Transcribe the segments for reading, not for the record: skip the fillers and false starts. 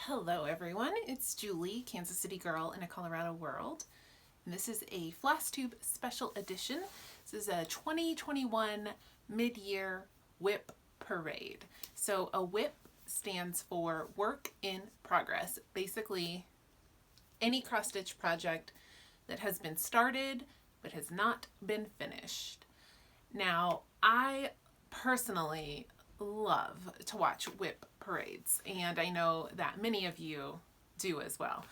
Hello everyone, it's Julie, Kansas City girl in a Colorado world, and this is a Flosstube special edition. This is a 2021 mid-year WIP parade. So a WIP stands for work in progress. Basically, any cross-stitch project that has been started but has not been finished. Now, I personally love to watch WIP parades, and I know that many of you do as well.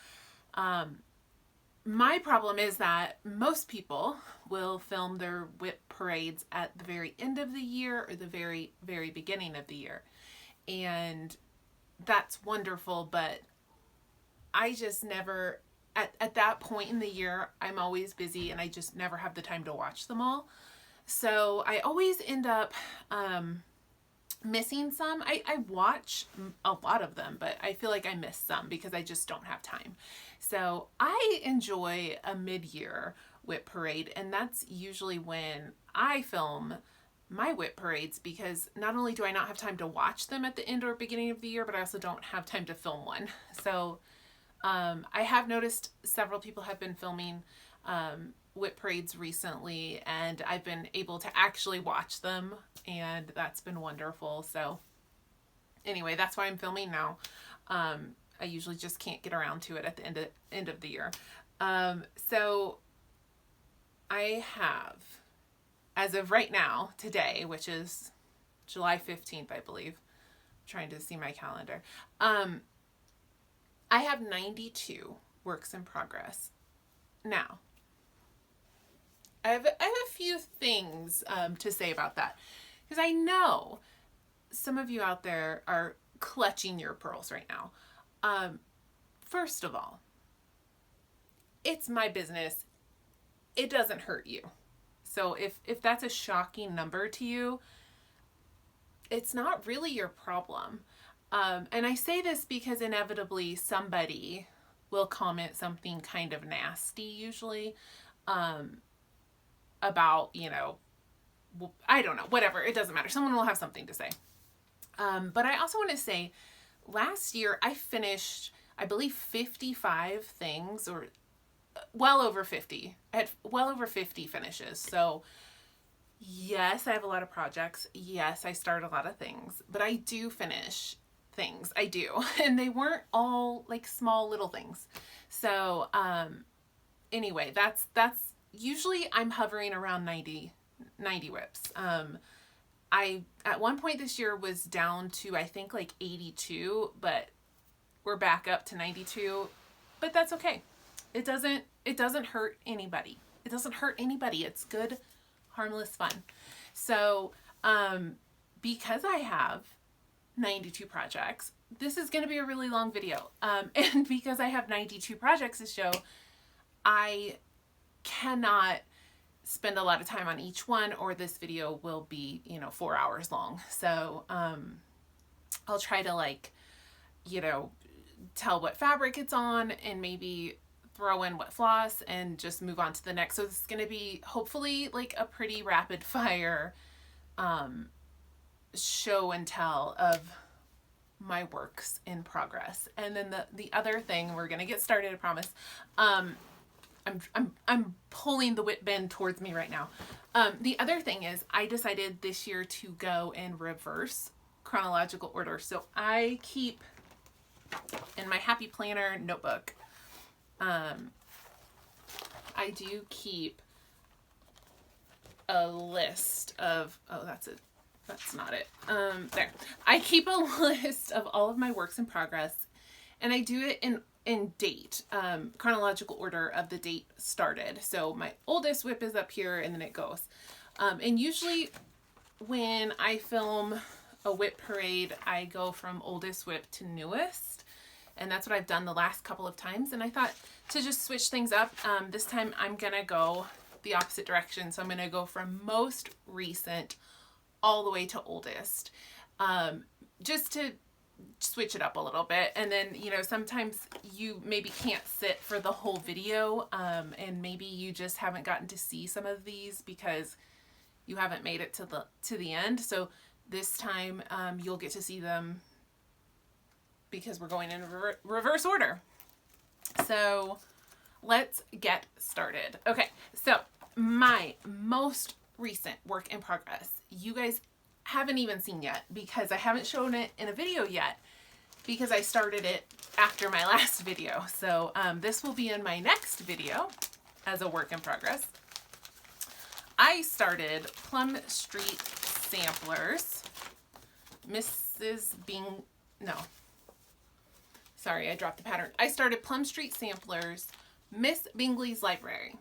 My problem is that most people will film their WIP parades at the very end of the year or the very beginning of the year, and that's wonderful, but I just never, at that point in the year, I'm always busy and I just never have the time to watch them all. So I always end up missing some. I watch a lot of them, but I feel like I miss some because I just don't have time. So I enjoy a mid-year WIP parade, and that's usually when I film my WIP parades, because not only do I not have time to watch them at the end or beginning of the year, but I also don't have time to film one. So I have noticed several people have been filming WIP parades recently, and I've been able to actually watch them, and that's been wonderful. So anyway, that's why I'm filming now. I usually just can't get around to it at the end of the year. So I have, as of right now, today, which is July 15th, I believe, I'm trying to see my calendar. I have 92 works in progress. Now, I have a few things to say about that, because I know some of you out there are clutching your pearls right now. First of all, it's my business. It doesn't hurt you. So if that's a shocking number to you, it's not really your problem. And I say this because inevitably somebody will comment something kind of nasty, usually, about, you know, I don't know, whatever, it doesn't matter. Someone will have something to say. But I also want to say, last year I finished, I believe, 55 things, or well over 50. I had well over 50 finishes. So yes, I have a lot of projects. Yes, I start a lot of things, but I do finish things. I do. And they weren't all like small little things. So anyway, that's usually I'm hovering around 90 WIPs. I at one point this year was down to, I think, like 82, but we're back up to 92. But that's okay. It doesn't hurt anybody. It doesn't hurt anybody. It's good, harmless fun. So because I have 92 projects, this is going to be a really long video. And because I have 92 projects to show, I cannot spend a lot of time on each one, or this video will be, 4 hours long. So I'll try to, like, tell what fabric it's on and maybe throw in what floss and just move on to the next. So this is going to be hopefully like a pretty rapid fire show and tell of my works in progress. And then the other thing, we're going to get started, I promise. I'm pulling the WIP bin towards me right now. The other thing is, I decided this year to go in reverse chronological order. So I keep in my Happy Planner notebook, I do keep a list of, oh, that's it. That's not it. There. I keep a list of all of my works in progress, and I do it in date, chronological order of the date started. So my oldest WIP is up here, and then it goes. And usually when I film a WIP parade, I go from oldest WIP to newest. And that's what I've done the last couple of times. And I thought to just switch things up, this time I'm going to go the opposite direction. So I'm going to go from most recent all the way to oldest, just to switch it up a little bit. And then, sometimes you maybe can't sit for the whole video, and maybe you just haven't gotten to see some of these because you haven't made it to the end. So this time you'll get to see them because we're going in reverse order. So let's get started. Okay, so my most recent work in progress, you guys haven't even seen yet because I haven't shown it in a video yet because I started it after my last video. So this will be in my next video as a work in progress. I started Plum Street Samplers. Sorry, I dropped the pattern. I started Plum Street Samplers, Miss Bingley's Library.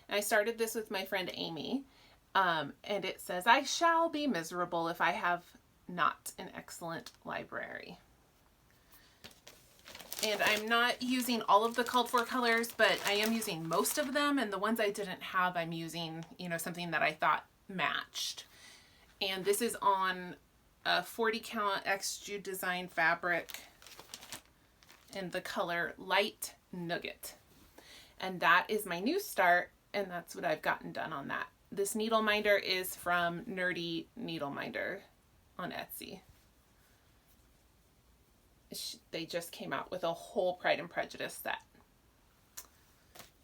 And I started this with my friend Amy. And it says, I shall be miserable if I have not an excellent library. And I'm not using all of the called for colors, but I am using most of them. And the ones I didn't have, I'm using, something that I thought matched. And this is on a 40 count XG design fabric in the color Light Nugget. And that is my new start. And that's what I've gotten done on that. This needle minder is from Nerdy Needle Minder on Etsy. They just came out with a whole Pride and Prejudice set.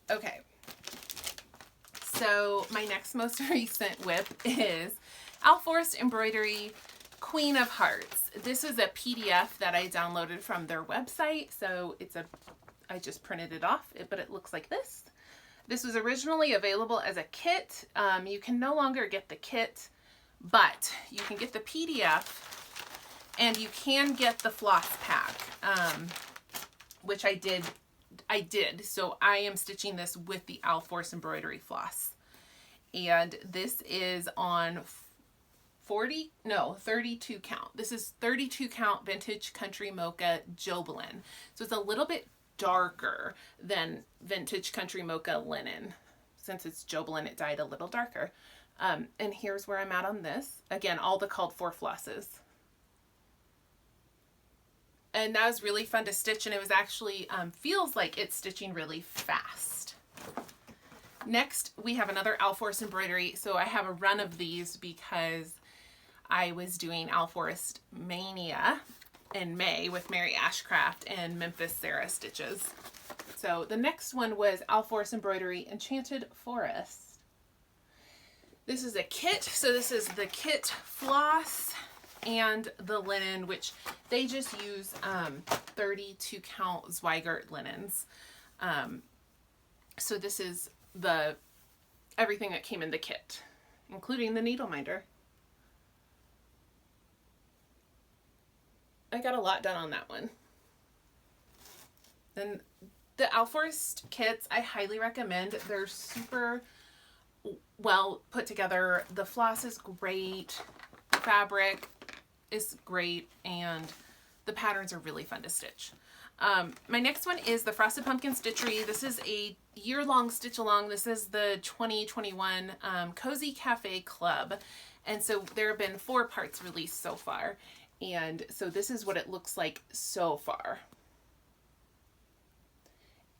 Okay, so my next most recent WIP is Alforced Embroidery Queen of Hearts. This was a PDF that I downloaded from their website, so I just printed it off, but it looks like this. This was originally available as a kit. You can no longer get the kit, but you can get the PDF. And you can get the floss pack, which I did. So I am stitching this with the Alforced Embroidery floss. And this is on 32 count. This is 32 count Vintage Country Mocha Jobelin. So it's a little bit darker than Vintage Country Mocha Linen. Since it's Jobelin, it dyed a little darker. And here's where I'm at on this. Again, all the called for flosses. And that was really fun to stitch, and it was actually, feels like it's stitching really fast. Next, we have another Alforced Embroidery. So I have a run of these because I was doing Alforced Mania in May with Mary Ashcraft and Memphis Sarah stitches. So the next one was Alforced Embroidery Enchanted Forest. This is a kit. So this is the kit floss and the linen, which they just use 32 count Zweigart linens. So this is everything that came in the kit, including the needle minder. I got a lot done on that one. And the Alforced kits, I highly recommend. They're super well put together. The floss is great. Fabric is great, and the patterns are really fun to stitch. My next one is the Frosted Pumpkin Stitchery. This is a year-long stitch along. This is the 2021 Cozy Cafe Club, and so there have been 4 parts released so far, and so this is what it looks like so far.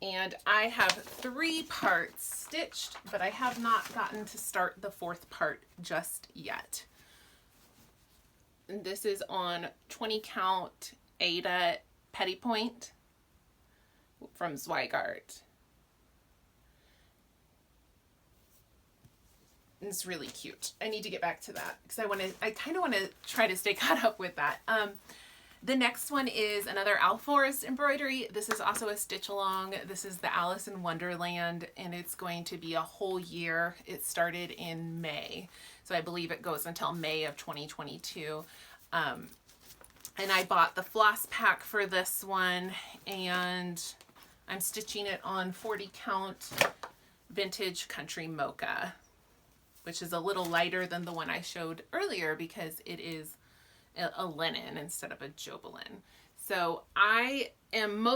And I have 3 parts stitched, but I have not gotten to start the 4th part just yet. This is on 20 count Ada Petty Point from Zweigart. It's really cute. I need to get back to that because I kind of want to try to stay caught up with that. The next one is another Alforced Embroidery. This is also a stitch along. This is the Alice in Wonderland, and it's going to be a whole year. It started in May, so I believe it goes until May of 2022. And I bought the floss pack for this one, and I'm stitching it on 40 count Vintage Country Mocha, which is a little lighter than the one I showed earlier because it is a linen instead of a Jobelin. So I am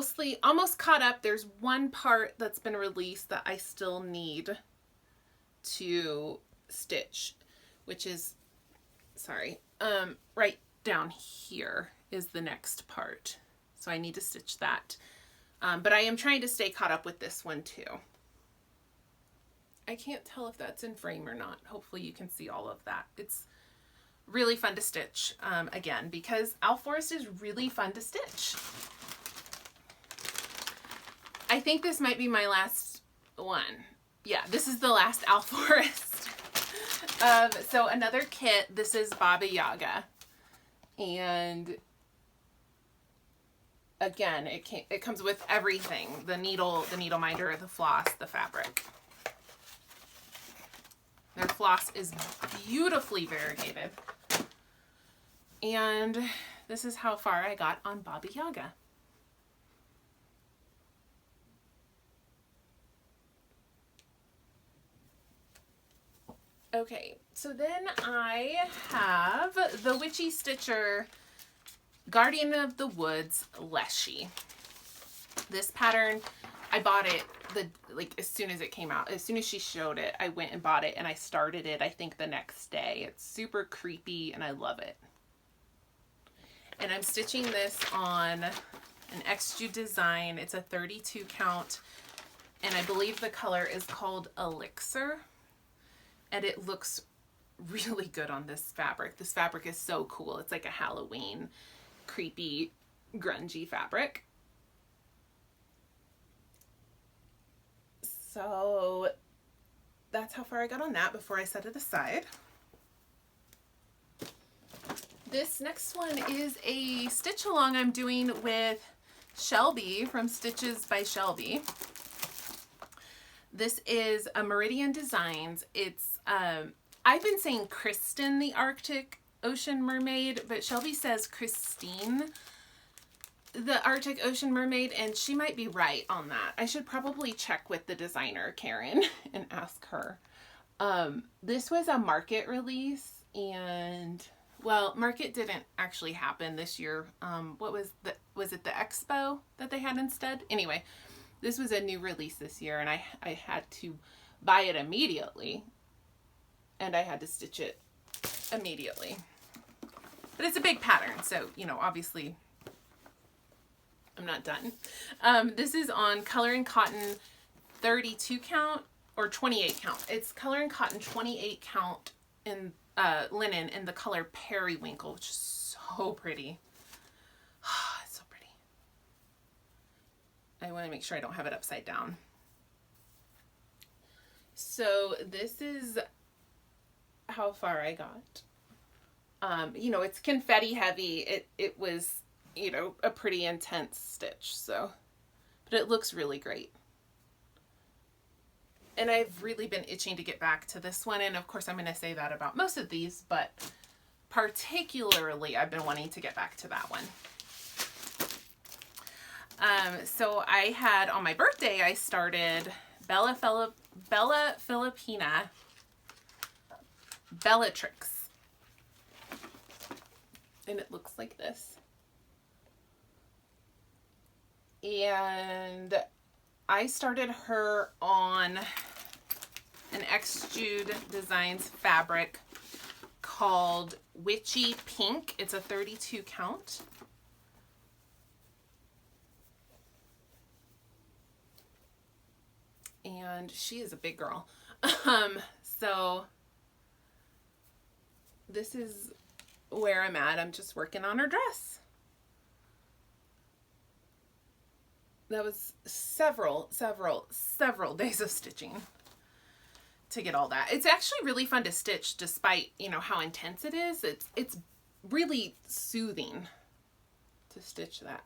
almost caught up. There's one part that's been released that I still need to stitch, which is, right down here is the next part. So I need to stitch that. But I am trying to stay caught up with this one too. I can't tell if that's in frame or not. Hopefully you can see all of that. It's Really fun to stitch, again, because Alforced is really fun to stitch. I think this might be my last one. Yeah, this is the last Alforced. So another kit, this is Baba Yaga. And again, it comes with everything. The needle minder, the floss, the fabric. Their floss is beautifully variegated. And this is how far I got on Baba Yaga. Okay, so then I have the Witchy Stitcher Guardian of the Woods Leshy. This pattern, I bought it like as soon as it came out. As soon as she showed it, I went and bought it and I started it, I think, the next day. It's super creepy and I love it. And I'm stitching this on an XG design. It's a 32 count and I believe the color is called Elixir. And it looks really good on this fabric. This fabric is so cool. It's like a Halloween, creepy, grungy fabric. So that's how far I got on that before I set it aside. This next one is a stitch along I'm doing with Shelby from Stitches by Shelby. This is a Mirabilia Designs. It's, I've been saying Kristen the Arctic Ocean Mermaid, but Shelby says Christine the Arctic Ocean Mermaid, and she might be right on that. I should probably check with the designer, Karen, and ask her. This was a market release, and, well, market didn't actually happen this year. What was it the expo that they had instead? Anyway, this was a new release this year, and I had to buy it immediately, and I had to stitch it immediately. But it's a big pattern, so, you know, obviously I'm not done. This is on Color and Cotton 32 count or 28 count. It's Color and Cotton 28 count in linen in the color Periwinkle, which is so pretty. It's so pretty. I want to make sure I don't have it upside down. So this is how far I got. You know, it's confetti heavy. It was, you know, a pretty intense stitch, so, but it looks really great. And I've really been itching to get back to this one, and of course I'm going to say that about most of these, but particularly I've been wanting to get back to that one. So I had, on my birthday, I started Bella Filipina Bellatrix. And it looks like this. And I started her on an XG Designs fabric called Witchy Pink. It's a 32 count. And she is a big girl. So this is where I'm at. I'm just working on her dress. That was several days of stitching to get all that. It's actually really fun to stitch despite, you know, how intense it is. It's really soothing to stitch that.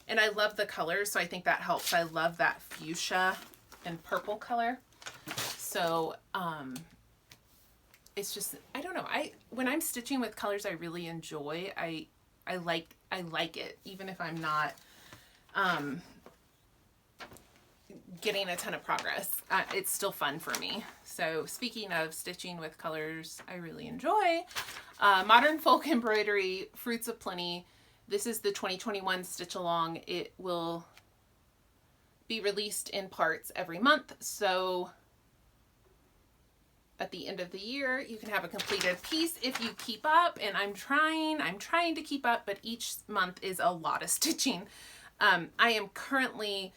And I love the colors, so I think that helps. I love that fuchsia and purple color. So, it's just, I don't know. When I'm stitching with colors I really enjoy, I like it, even if I'm not getting a ton of progress. It's still fun for me. So speaking of stitching with colors I really enjoy, Modern Folk Embroidery Fruits of Plenty. This is the 2021 stitch along. It will be released in parts every month. So at the end of the year, you can have a completed piece if you keep up, and I'm trying to keep up, but each month is a lot of stitching. I am currently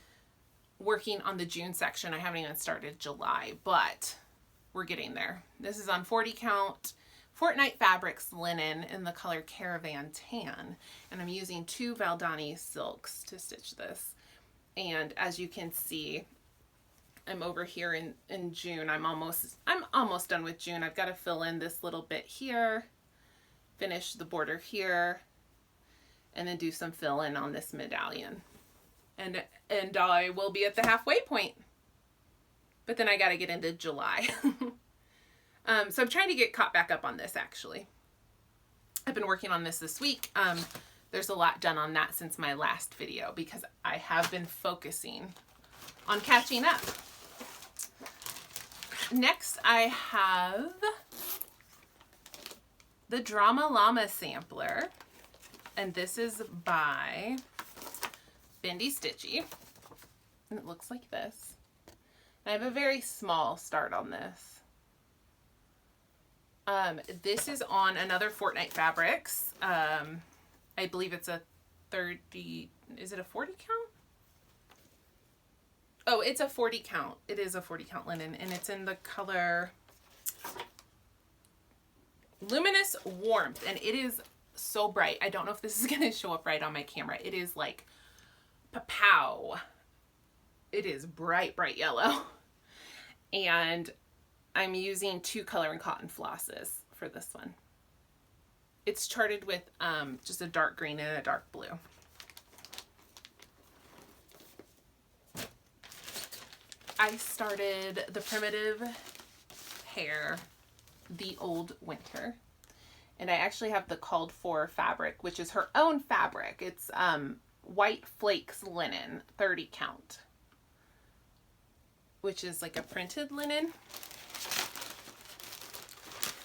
working on the June section. I haven't even started July, but we're getting there. This is on 40 count, Fortnite Fabrics linen in the color Caravan Tan. And I'm using 2 Valdani silks to stitch this. And as you can see, I'm over here in June. I'm almost done with June. I've got to fill in this little bit here, finish the border here, and then do some fill in on this medallion. And I will be at the halfway point. But then I got to get into July. So I'm trying to get caught back up on this, actually. I've been working on this week. There's a lot done on that since my last video because I have been focusing on catching up. Next, I have the Drama Llama sampler, and this is by Bendy Stitchy. And it looks like this. I have a very small start on this. This is on another Fortnite Fabrics. I believe it's a 30, is it a 40 count? Oh, it's a 40 count. It is a 40 count linen, and it's in the color Luminous Warmth, and it is so bright. I don't know if this is going to show up right on my camera. It is like pow. It is bright, bright yellow. And I'm using 2 color and cotton flosses for this one. It's charted with just a dark green and a dark blue. I started the Primitive Hair, the Old Winter. And I actually have the called for fabric, which is her own fabric. It's White Flakes linen, 30 count. Which is like a printed linen.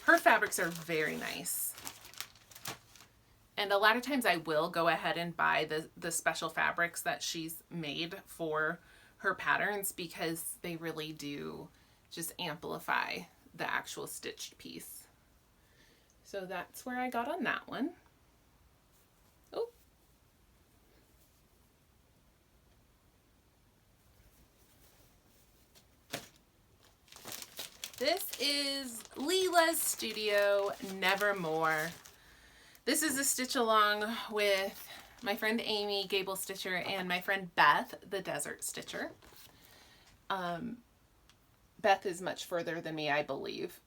Her fabrics are very nice. And a lot of times I will go ahead and buy the special fabrics that she's made for her patterns because they really do just amplify the actual stitched piece. So that's where I got on that one. Oh. This is Leela's Studio Nevermore. This is a stitch along with my friend Amy, Gable Stitcher, and my friend Beth, the Desert Stitcher. Beth is much further than me, I believe.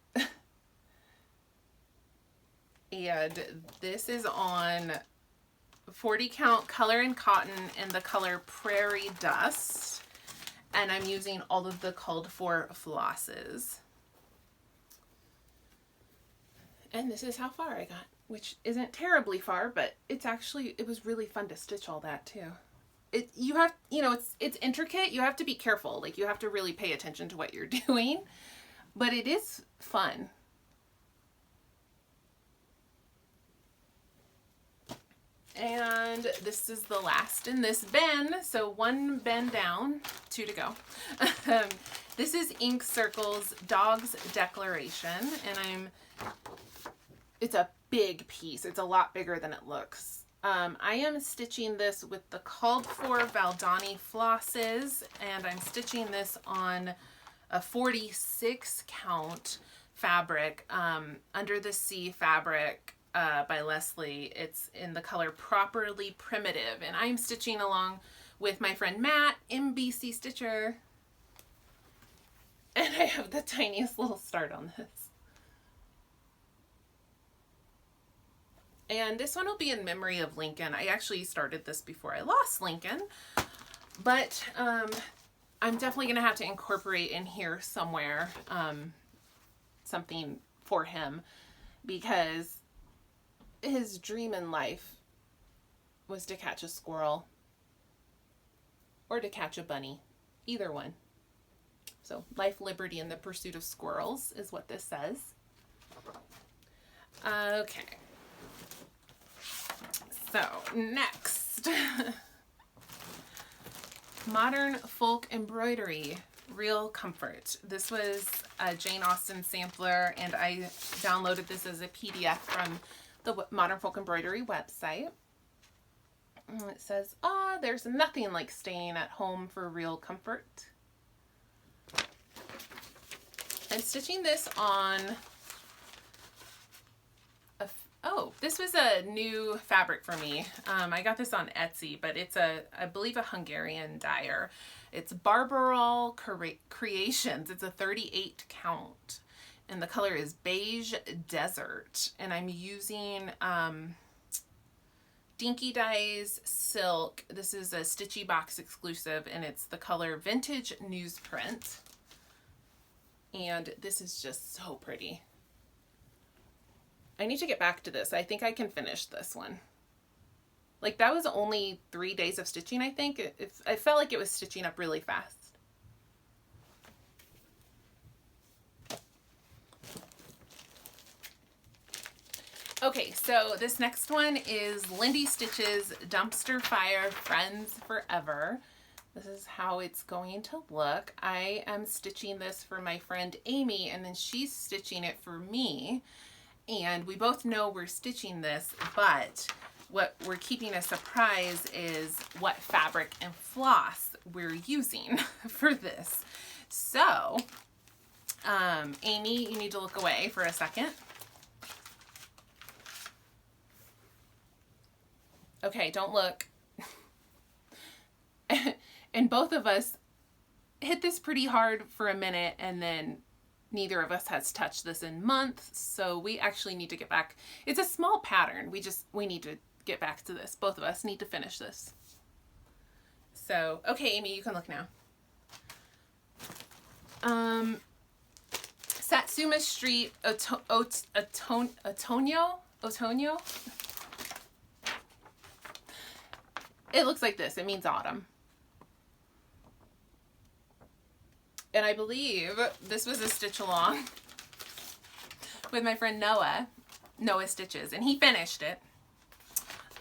And this is on 40 count color and cotton in the color Prairie Dust. And I'm using all of the called for flosses. And this is how far I got, which isn't terribly far, but it was really fun to stitch all that too. It's intricate. You have to be careful. Like, you have to really pay attention to what you're doing, but it is fun. And this is the last in this bin. So 1 bin down, 2 to go. This is Ink Circle's Dog's Declaration, and it's a big piece. It's a lot bigger than it looks. I am stitching this with the called for Valdani flosses, and I'm stitching this on a 46 count fabric, Under the Sea fabric by Leslie. It's in the color Properly Primitive, and I'm stitching along with my friend Matt, MBC Stitcher, and I have the tiniest little start on this. And this one will be in memory of Lincoln. I actually started this before I lost Lincoln, but I'm definitely going to have to incorporate in here somewhere something for him, because his dream in life was to catch a squirrel or to catch a bunny, either one. So life, liberty, and the pursuit of squirrels is what this says. Okay. So next, Modern Folk Embroidery, Real Comfort. This was a Jane Austen sampler, and I downloaded this as a PDF from the Modern Folk Embroidery website. And it says, there's nothing like staying at home for real comfort. I'm stitching this on Oh, this was a new fabric for me. I got this on Etsy, but it's I believe a Hungarian dyer. It's Barbarol Creations. It's a 38 count. And the color is Beige Desert. And I'm using Dinky Dyes Silk. This is a Stitchy Box exclusive, and it's the color Vintage Newsprint. And this is just so pretty. I need to get back to this. I think I can finish this one. Like, that was only 3 days of stitching, I think. I felt like it was stitching up really fast. Okay, so this next one is Lindy Stitch's Dumpster Fire Friends Forever. This is how it's going to look. I am stitching this for my friend Amy, and then she's stitching it for me. And we both know we're stitching this, but what we're keeping a surprise is what fabric and floss we're using for this. So, Amy, you need to look away for a second. Okay, don't look. And both of us hit this pretty hard for a minute, and then neither of us has touched this in months, so we actually need to get back. It's a small pattern. We need to get back to this. Both of us need to finish this. So, okay, Amy, you can look now. Satsuma Street Otonyo? It looks like this. It means autumn. And I believe this was a stitch along with my friend Noah Stitches, and he finished it.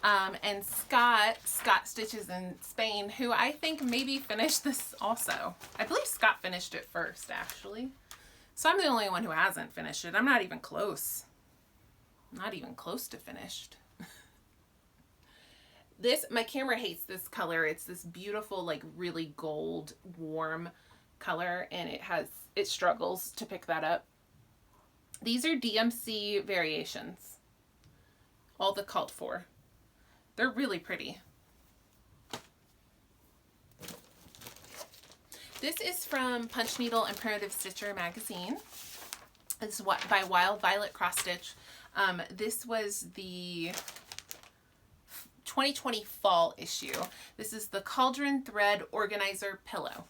And Scott Stitches in Spain, who I think maybe finished this also. I believe Scott finished it first, actually. So I'm the only one who hasn't finished it. I'm not even close. Not even close to finished. My camera hates this color. It's this beautiful, like really gold, warm color, and it struggles to pick that up. These are DMC variations, all the called for. They're really pretty. This is from Punch Needle and Primitive Stitcher magazine. This is by Wild Violet Cross Stitch. This was the 2020 fall issue. This is the Cauldron Thread Organizer Pillow.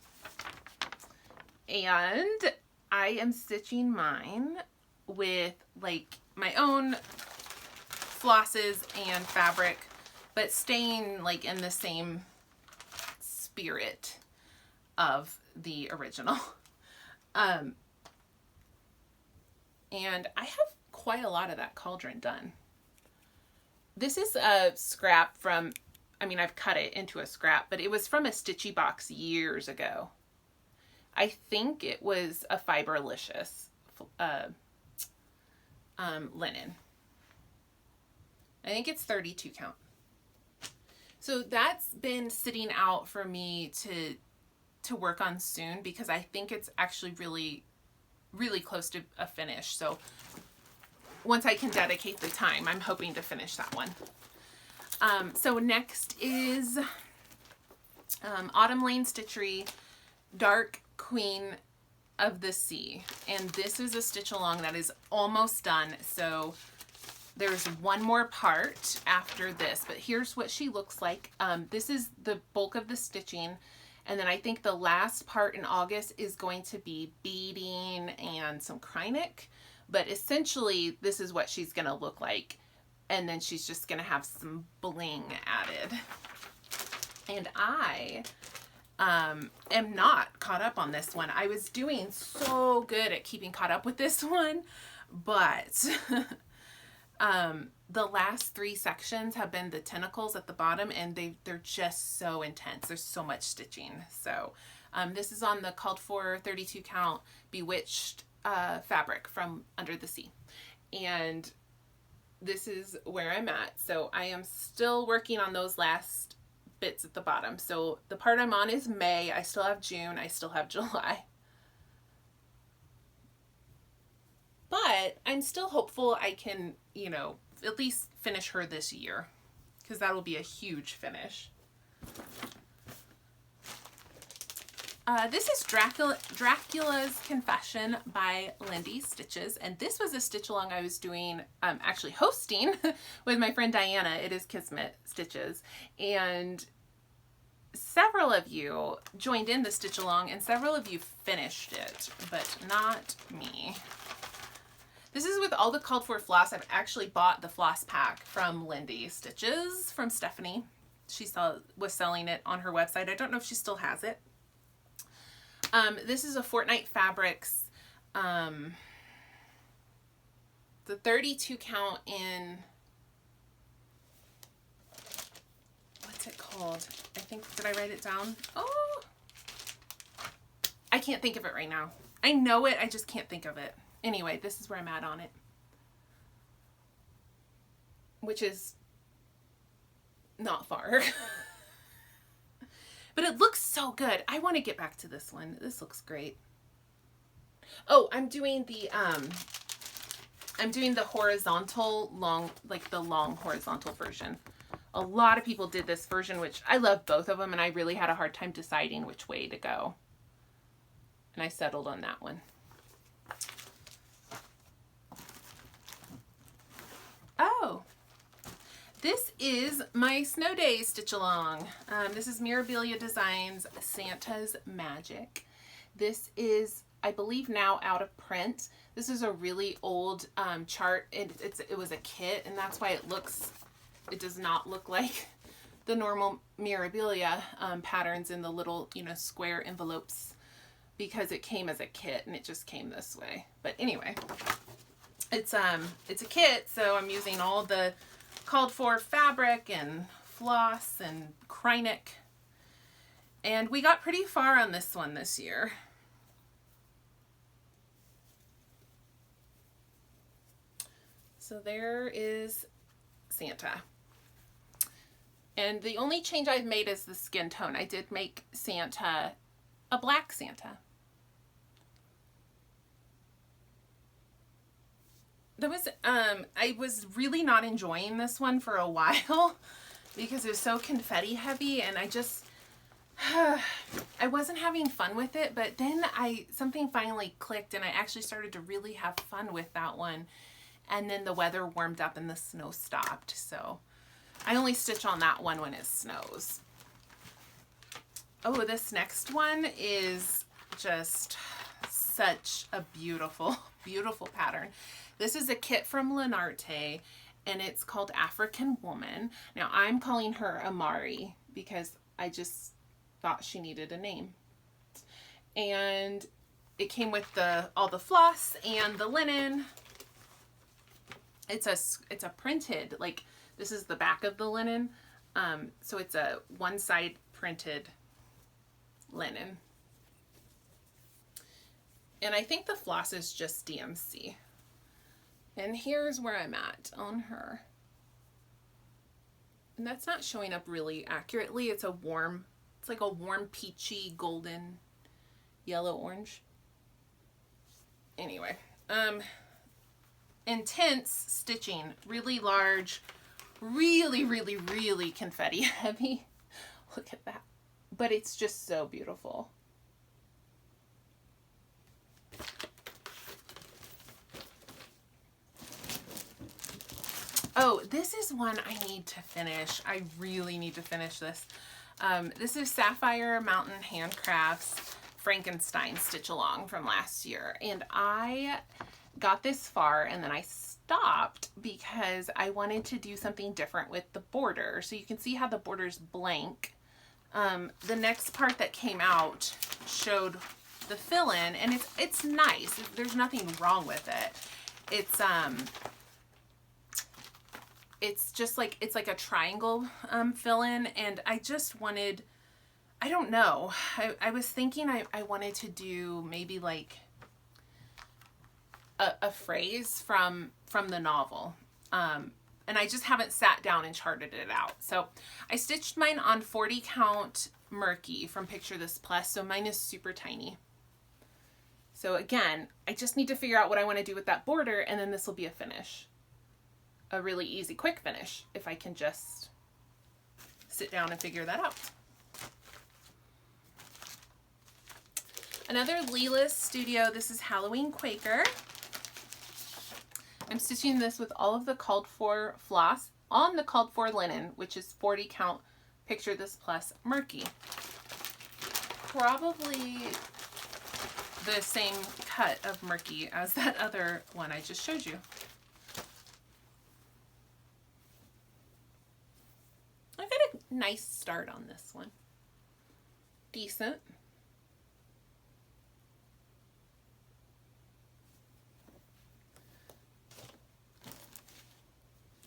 And I am stitching mine with like my own flosses and fabric, but staying like in the same spirit of the original. And I have quite a lot of that cauldron done. This is a scrap from, I've cut it into a scrap, but it was from a Stitchy box years ago. I think it was a Fiberlicious linen. I think it's 32 count. So that's been sitting out for me to work on soon, because I think it's actually really, really close to a finish. So once I can dedicate the time, I'm hoping to finish that one. So next is Autumn Lane Stitchery Dark Queen of the Sea, and this is a stitch along that is almost done. So there's one more part after this, but here's what she looks like. This is the bulk of the stitching, and then I think the last part in August is going to be beading and some Krynic, but essentially this is what she's gonna look like, and then she's just gonna have some bling added. And I am not caught up on this one. I was doing so good at keeping caught up with this one, but the last 3 sections have been the tentacles at the bottom, and they're just so intense. There's so much stitching. So this is on the called for 32 count Bewitched fabric from Under the Sea, and this is where I'm at. So I am still working on those last bits at the bottom. So the part I'm on is May. I still have June. I still have July. But I'm still hopeful I can, at least finish her this year, because that'll be a huge finish. This is Dracula's Confession by Lindy Stitches, and this was a stitch along I was doing, actually hosting with my friend Diana. It is Kismet Stitches, and several of you joined in the stitch along, and several of you finished it, but not me. This is with all the called for floss. I've actually bought the floss pack from Lindy Stitches from Stephanie. She was selling it on her website. I don't know if she still has it. This is a Fortnite Fabrics, the 32 count in, what's it called? I think, did I write it down? Oh, I can't think of it right now. I know it, I just can't think of it. Anyway, this is where I'm at on it, which is not far. But it looks so good. I want to get back to this one. This looks great. Oh, I'm doing the horizontal long, like the long horizontal version. A lot of people did this version, which I love both of them, and I really had a hard time deciding which way to go. And I settled on that one. Oh. This is my Snow Day stitch along. This is Mirabilia Designs Santa's Magic. This is, I believe, now out of print. This is a really old chart. It was a kit, and that's why it does not look like the normal Mirabilia patterns in the little, square envelopes, because it came as a kit and it just came this way. But anyway, it's a kit, so I'm using all the called for fabric and floss and Krynic, and we got pretty far on this one this year. So there is Santa, and the only change I've made is the skin tone. I did make Santa a black Santa. I was really not enjoying this one for a while because it was so confetti heavy, and I wasn't having fun with it, but then something finally clicked, and I actually started to really have fun with that one, and then the weather warmed up and the snow stopped, so I only stitch on that one when it snows. Oh, this next one is just such a beautiful, beautiful pattern. This is a kit from Lenarte, and it's called African Woman. Now, I'm calling her Amari because I just thought she needed a name. And it came with all the floss and the linen. It's a printed, like, this is the back of the linen. So it's a one-side printed linen. And I think the floss is just DMC. And here's where I'm at on her. And that's not showing up really accurately. It's like a warm peachy golden yellow orange. Anyway, intense stitching, really large, really, really, really confetti heavy. Look at that. But it's just so beautiful. Oh, this is one I need to finish. I really need to finish this. This is Sapphire Mountain Handcrafts Frankenstein Stitch Along from last year. And I got this far and then I stopped because I wanted to do something different with the border. So you can see how the border's blank. The next part that came out showed the fill-in, and it's nice. There's nothing wrong with it. It's just like, it's like a triangle fill-in, and I just wanted, I don't know, I was thinking I wanted to do maybe like a phrase from the novel, and I just haven't sat down and charted it out. So I stitched mine on 40 count Murky from Picture This Plus, so mine is super tiny. So again, I just need to figure out what I want to do with that border, and then this will be a finish. a really easy quick finish if I can just sit down and figure that out. Another Leela's Studio. This is Halloween Quaker. I'm stitching this with all of the called for floss on the called for linen, which is 40 count Picture This Plus Murky. Probably the same cut of Murky as that other one I just showed you. I've got a nice start on this one. Decent.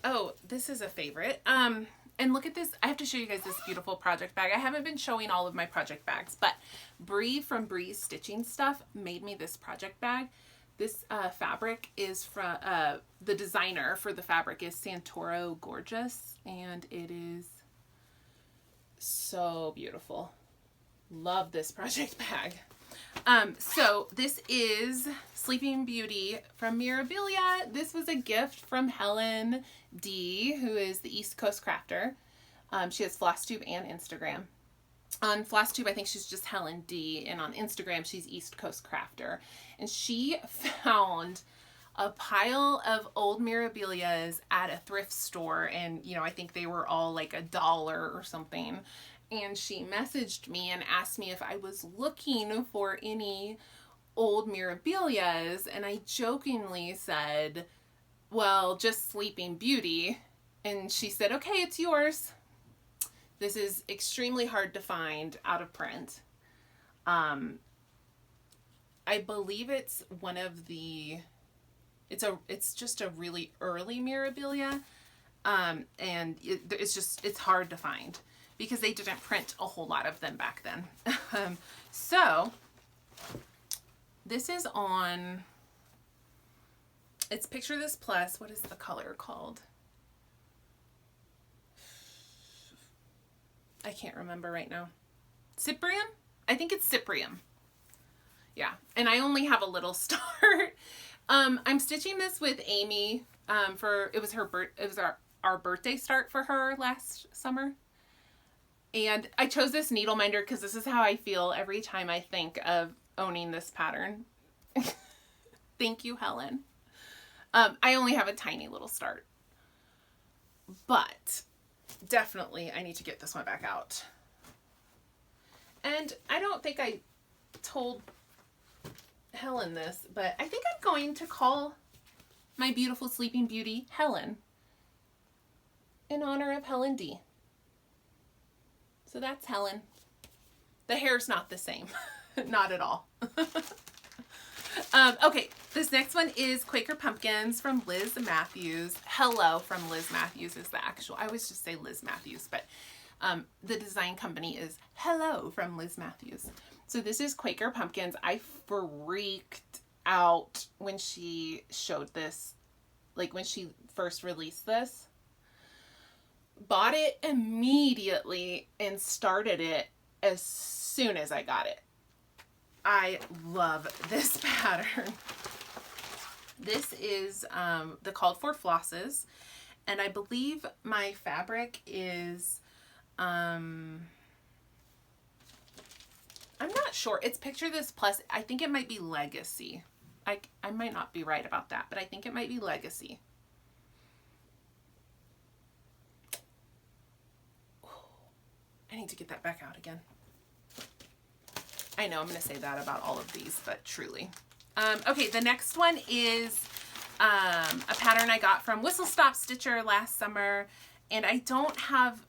Oh, this is a favorite. And look at this. I have to show you guys this beautiful project bag. I haven't been showing all of my project bags, but Bree from Bree's Stitching Stuff made me this project bag. This fabric is from, the designer for the fabric is Santoro Gorgeous, and it is so beautiful. Love this project bag. So this is Sleeping Beauty from Mirabilia. This was a gift from Helen D, who is the East Coast crafter. She has Flosstube and Instagram. On Flosstube, I think she's just Helen D, and on Instagram, she's East Coast crafter. And she found a pile of old Mirabilias at a thrift store, and you know, I think they were all like $1 or something. And she messaged me and asked me if I was looking for any old Mirabilias, and I jokingly said, well, just Sleeping Beauty. And she said, okay, it's yours. This is extremely hard to find out of print. I believe it's one of the, it's just a really early Mirabilia, and it's hard to find, because they didn't print a whole lot of them back then. So this is on, it's Picture This Plus. What is the color called? I can't remember right now. Cyprium? I think it's Cyprium. Yeah, and I only have a little start. I'm stitching this with Amy it was our birthday start for her last summer. And I chose this needle minder because this is how I feel every time I think of owning this pattern. Thank you, Helen. I only have a tiny little start, but definitely I need to get this one back out. And I don't think I told Helen this, but I think I'm going to call my beautiful Sleeping Beauty Helen in honor of Helen D. So that's Helen. The hair's not the same. Not at all. Okay, this next one is Quaker Pumpkins from Liz Matthews. Hello from Liz Matthews is the actual, I always just say Liz Matthews, but the design company is Hello from Liz Matthews. So this is Quaker Pumpkins. I freaked out when she showed this, like when she first released this. Bought it immediately and started it as soon as I got it. I love this pattern. This is the called for flosses, and I believe my fabric is I'm not sure. It's Picture This Plus. I think it might be Legacy. I might not be right about that, but I think it might be Legacy. I need to get that back out again. I know I'm going to say that about all of these, but truly. Okay, the next one is a pattern I got from Whistle Stop Stitcher last summer, and I don't have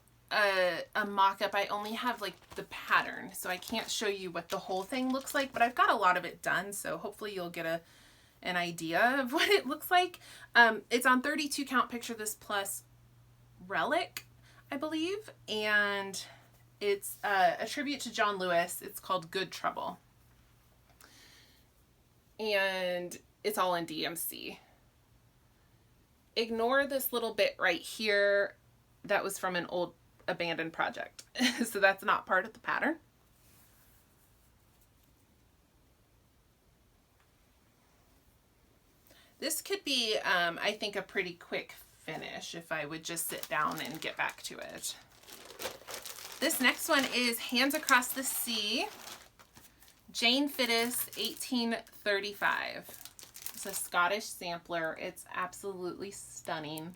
a mock-up. I only have like the pattern, so I can't show you what the whole thing looks like, but I've got a lot of it done, so hopefully you'll get an idea of what it looks like. It's on 32 count Picture This Plus Relic, I believe, and it's a tribute to John Lewis. It's called Good Trouble. And it's all in DMC. Ignore this little bit right here. That was from an old abandoned project. So that's not part of the pattern. This could be, I think, a pretty quick finish if I would just sit down and get back to it. This next one is Hands Across the Sea, Jane Fittis, 1835. It's a Scottish sampler. It's absolutely stunning.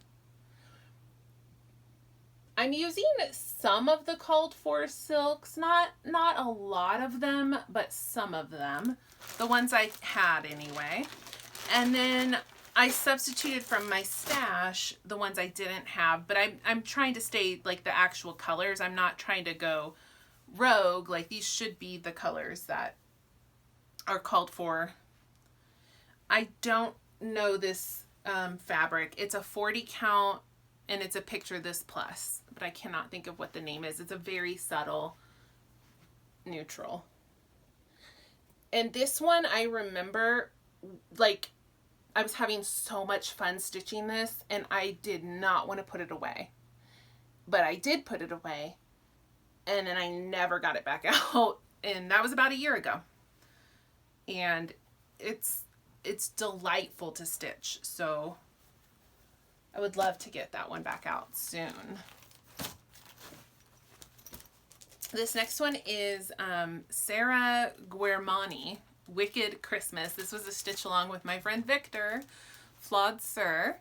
I'm using some of the called for silks, not a lot of them, but some of them, the ones I had anyway. And then I substituted from my stash the ones I didn't have, but I'm trying to stay like the actual colors. I'm not trying to go rogue. Like these should be the colors that are called for. I don't know this fabric. It's a 40 count and it's a Picture This Plus, but I cannot think of what the name is. It's a very subtle neutral. And this one, I remember, like, I was having so much fun stitching this, and I did not want to put it away. But I did put it away, and then I never got it back out, and that was about a year ago. And it's delightful to stitch, so I would love to get that one back out soon. This next one is Sarah Guermani, Wicked Christmas. This was a stitch along with my friend Victor, Flawed Sir.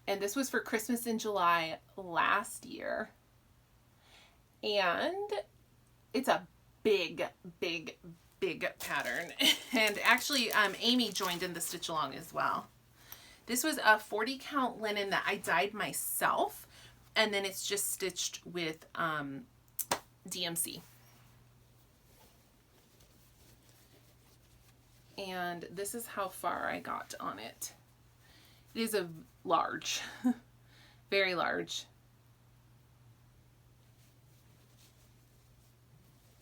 And this was for Christmas in July last year. And it's a big, big, big pattern. And actually, Amy joined in the stitch along as well. This was a 40 count linen that I dyed myself. And then it's just stitched with DMC. And this is how far I got on it. It is a large, very large.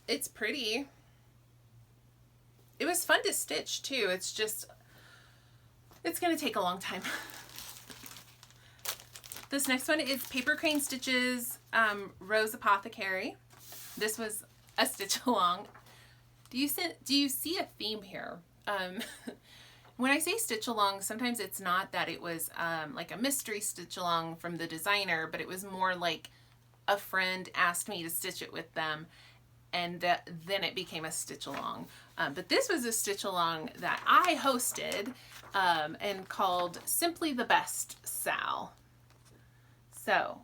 It's pretty. It was fun to stitch too. It's just, it's going to take a long time. This next one is Paper Crane Stitches, Rose Apothecary. This was a stitch along. Do you see a theme here? When I say stitch along, sometimes it's not that it was like a mystery stitch along from the designer, but it was more like a friend asked me to stitch it with them, and then it became a stitch along. But this was a stitch along that I hosted and called Simply the Best Sal. So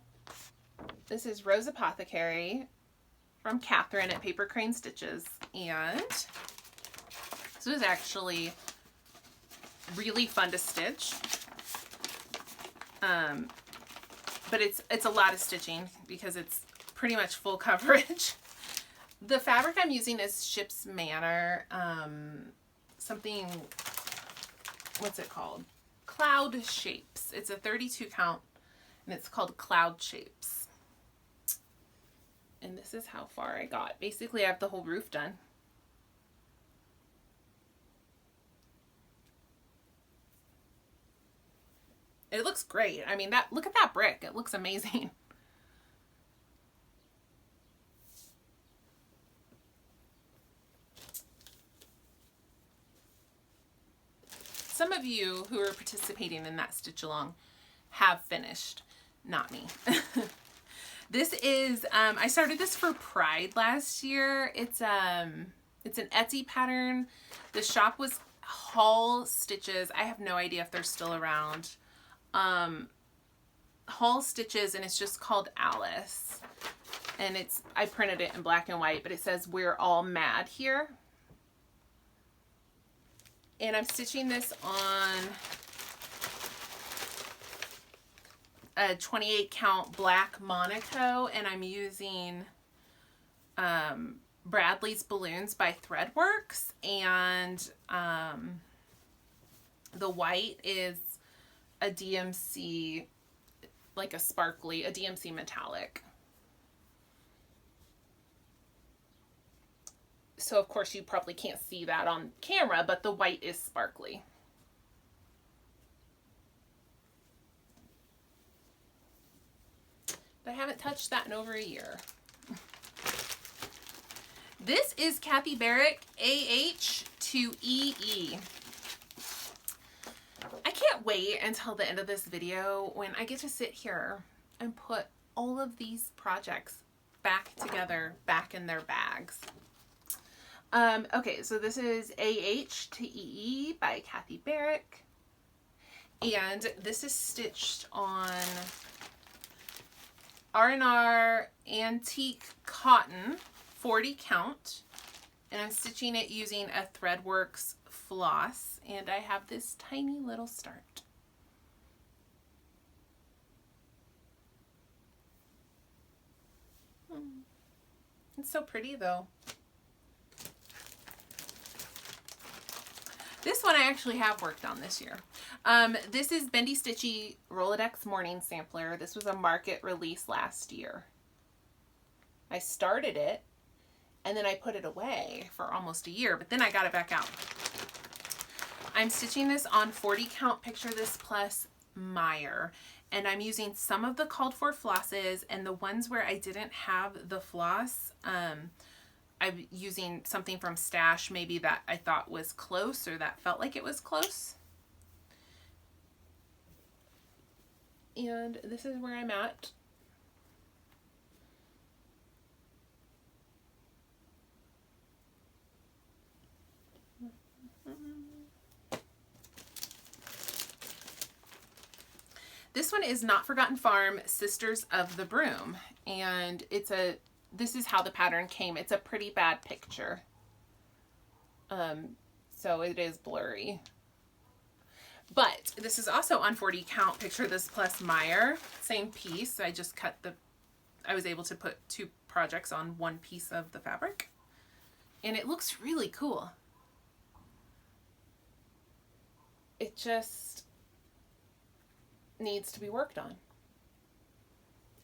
this is Rose Apothecary from Catherine at Paper Crane Stitches, and this was actually really fun to stitch. But it's a lot of stitching because it's pretty much full coverage. The fabric I'm using is Ship's Manor, something, what's it called? Cloud Shapes. It's a 32 count and it's called Cloud Shapes. And this is how far I got. Basically, I have the whole roof done. It looks great. I mean, look at that brick. It looks amazing. Some of you who are participating in that stitch along have finished, not me. This is, I started this for Pride last year. It's an Etsy pattern. The shop was Hall Stitches. I have no idea if they're still around. Hall Stitches, and it's just called Alice. And I printed it in black and white, but it says We're All Mad Here. And I'm stitching this on a 28 count black Monaco, and I'm using Bradley's Balloons by Threadworks, and the white is a DMC, like a sparkly, a DMC metallic. So of course you probably can't see that on camera, but the white is sparkly. But I haven't touched that in over a year. This is Kathy Barrick, AH to EE. I can't wait until the end of this video when I get to sit here and put all of these projects back together, back in their bags. Okay, so this is AH to EE by Kathy Barrick. And this is stitched on R&R Antique Cotton, 40 count. And I'm stitching it using a Threadworks floss. And I have this tiny little start. It's so pretty though. This one I actually have worked on this year. This is Bendy Stitchy Rolodex Morning Sampler. This was a market release last year. I started it and then I put it away for almost a year, but then I got it back out. I'm stitching this on 40 count Picture This Plus Meyer, and I'm using some of the called for flosses, and the ones where I didn't have the floss, I'm using something from Stash maybe that I thought was close or that felt like it was close. And this is where I'm at. This one is Not Forgotten Farm, Sisters of the Broom, and this is how the pattern came. It's a pretty bad picture. So it is blurry. But this is also on 40 count Picture This Plus Meyer. Same piece. I just I was able to put 2 projects on one piece of the fabric. And it looks really cool. It just needs to be worked on.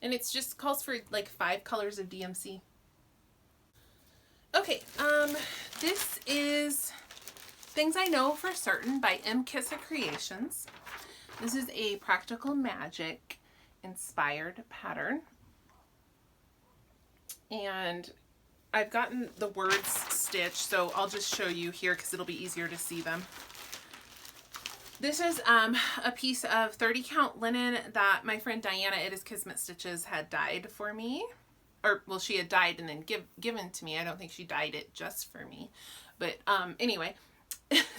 And it's just calls for like 5 colors of DMC. Okay, this is Things I Know for Certain by M. Kissa Creations. This is a Practical Magic inspired pattern. And I've gotten the words stitched, so I'll just show you here because it'll be easier to see them. This is a piece of 30 count linen that my friend Diana It Is Kismet Stitches had dyed for me. Or, well, she had dyed and then given to me. I don't think she dyed it just for me. But anyway,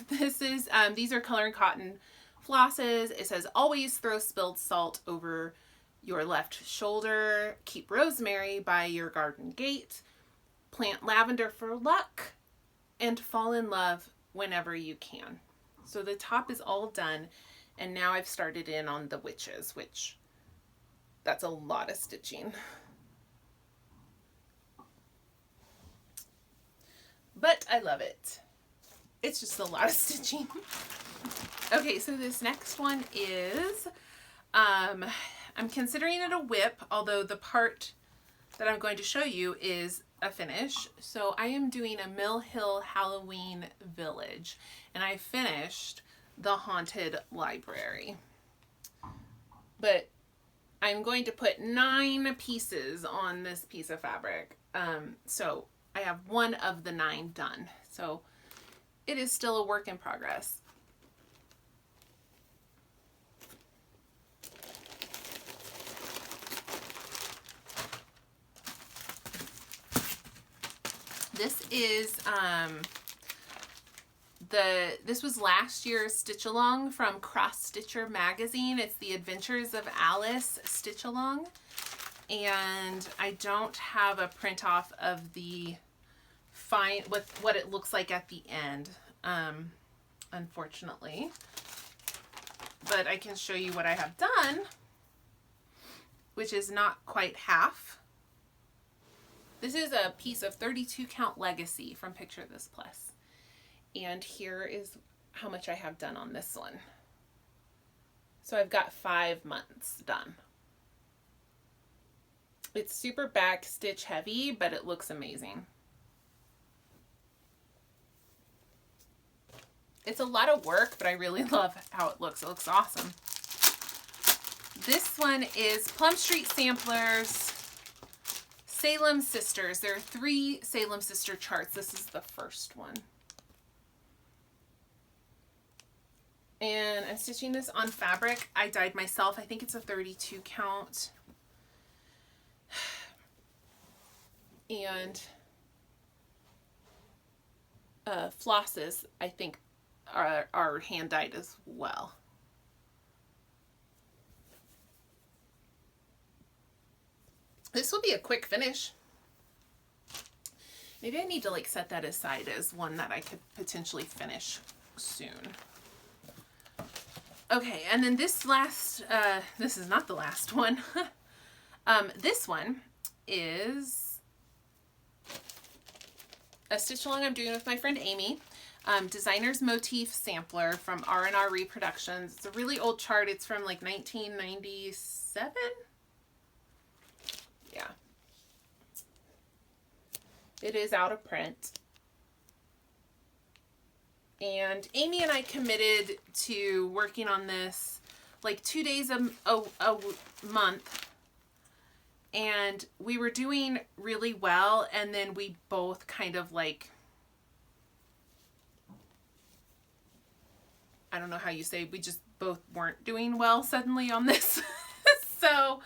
this is, these are Color and Cotton flosses. It says, always throw spilled salt over your left shoulder. Keep rosemary by your garden gate. Plant lavender for luck. And fall in love whenever you can. So the top is all done, and now I've started in on the witches, which that's a lot of stitching. But I love it. It's just a lot of stitching. Okay, so this next one is, I'm considering it a WIP, although the part that I'm going to show you is a finish. So I am doing a Mill Hill Halloween Village, and I finished the Haunted Library. But I'm going to put 9 pieces on this piece of fabric. So I have 1 of the 9 done. So it is still a work in progress. This is this was last year's Stitch Along from Cross Stitcher magazine. It's the Adventures of Alice Stitch Along, and I don't have a print off of the what it looks like at the end, unfortunately. But I can show you what I have done, which is not quite half. This is a piece of 32 count Legacy from Picture This Plus. And here is how much I have done on this one. So I've got 5 months done. It's super back stitch heavy, but it looks amazing. It's a lot of work, but I really love how it looks. It looks awesome. This one is Plum Street Samplers, Salem Sisters. There are 3 Salem Sister charts. This is the first one. And I'm stitching this on fabric I dyed myself. I think it's a 32 count. And flosses, I think, are hand dyed as well. This will be a quick finish. Maybe I need to like set that aside as one that I could potentially finish soon. Okay, and then this last, this is not the last one. This one is a stitch along I'm doing with my friend Amy. Designer's Motif Sampler from R&R Reproductions. It's a really old chart. It's from like 1997. Yeah. It is out of print. And Amy and I committed to working on this like 2 days a month. And we were doing really well. And then we both kind of like, I don't know how you say, we just both weren't doing well suddenly on this. So,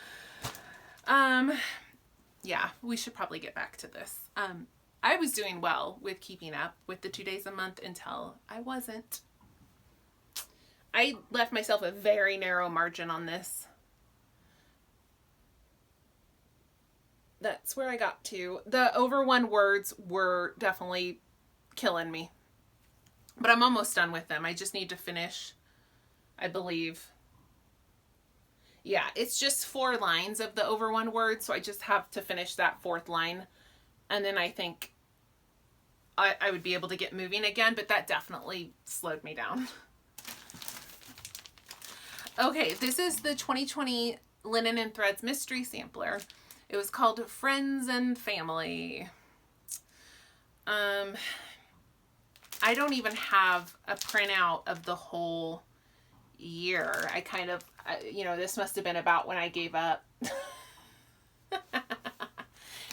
yeah, we should probably get back to this. I was doing well with keeping up with the 2 days a month until I wasn't. I left myself a very narrow margin on this. That's where I got to. The over one words were definitely killing me. But I'm almost done with them. I just need to finish, I believe. Yeah, it's just 4 lines of the over one word, so I just have to finish that 4th line. And then I think I would be able to get moving again, but that definitely slowed me down. Okay, this is the 2020 Linen and Threads Mystery Sampler. It was called Friends and Family. I don't even have a printout of the whole year. I kind of, you know, this must have been about when I gave up.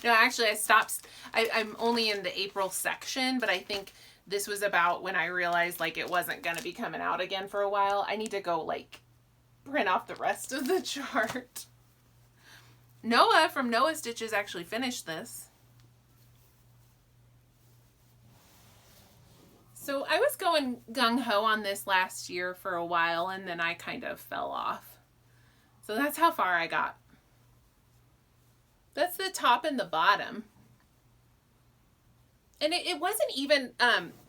No, actually I stopped. I'm only in the April section, but I think this was about when I realized like it wasn't going to be coming out again for a while. I need to go like print off the rest of the chart. Noah from Noah Stitches actually finished this. So I was going gung-ho on this last year for a while, and then I kind of fell off. So that's how far I got. That's the top and the bottom. And it wasn't even,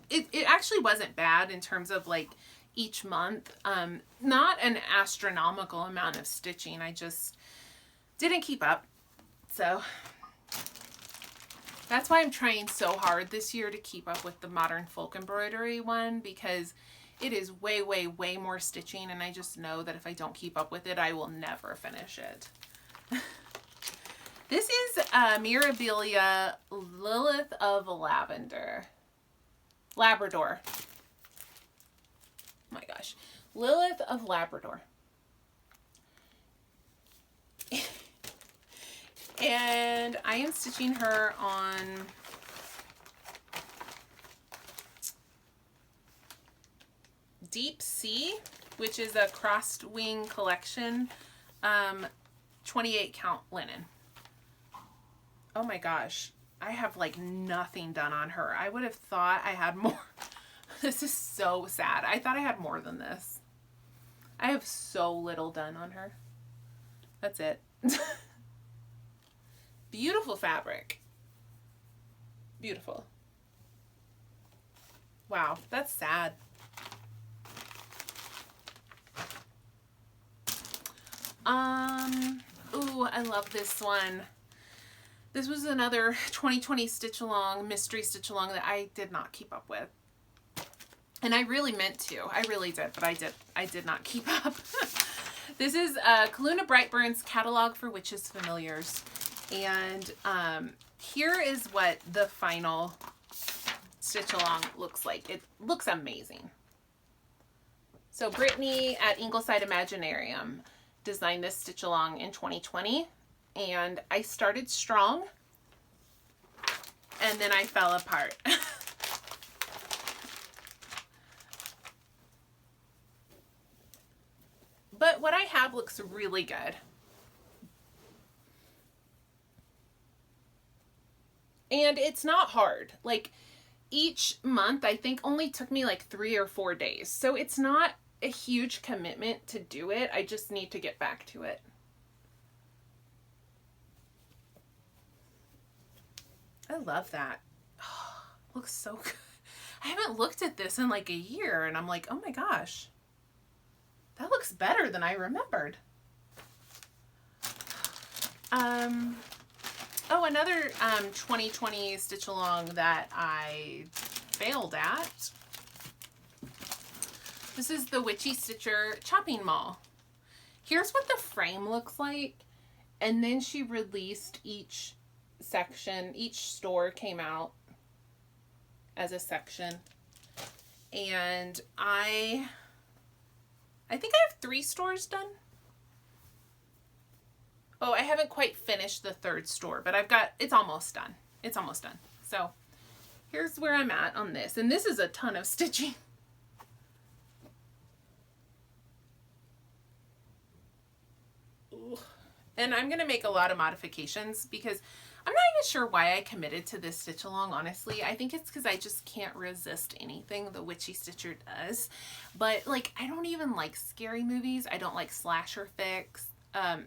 it actually wasn't bad in terms of like each month. Not an astronomical amount of stitching. I just didn't keep up. So that's why I'm trying so hard this year to keep up with the modern folk embroidery one, because it is way, way, way more stitching. And I just know that if I don't keep up with it, I will never finish it. This is Mirabilia Lilith of Labrador. Oh my gosh. Lilith of Labrador. And I am stitching her on Deep Sea, which is a crossed wing collection, 28 count linen. Oh my gosh, I have like nothing done on her. I would have thought I had more. This is so sad. I thought I had more than this. I have so little done on her. That's it. Beautiful fabric. Beautiful. Wow, that's sad. Ooh, I love this one. This was another 2020 stitch along, mystery stitch along that I did not keep up with. And I really meant to. I really did, but I did not keep up. This is Kaluna Brightburn's catalog for witches' familiars. And here is what the final stitch along looks like. It looks amazing. So Brittany at Ingleside Imaginarium designed this stitch along in 2020. And I started strong, and then I fell apart. But what I have looks really good. And it's not hard. Like, each month I think only took me like 3 or 4 days. So it's not a huge commitment to do it. I just need to get back to it. I love that. Oh, looks so good. I haven't looked at this in like a year and I'm like, oh my gosh, that looks better than I remembered. Oh, another 2020 stitch along that I failed at. This is the Witchy Stitcher Chopping Mall. Here's what the frame looks like. And then she released each section. Each store came out as a section. And I think I have 3 stores done. Oh, I haven't quite finished the 3rd store, but it's almost done. It's almost done. So here's where I'm at on this. And this is a ton of stitching. Ooh. And I'm going to make a lot of modifications because I'm not even sure why I committed to this stitch along, honestly. I think it's because I just can't resist anything the Witchy Stitcher does. But, like, I don't even like scary movies. I don't like slasher flicks. I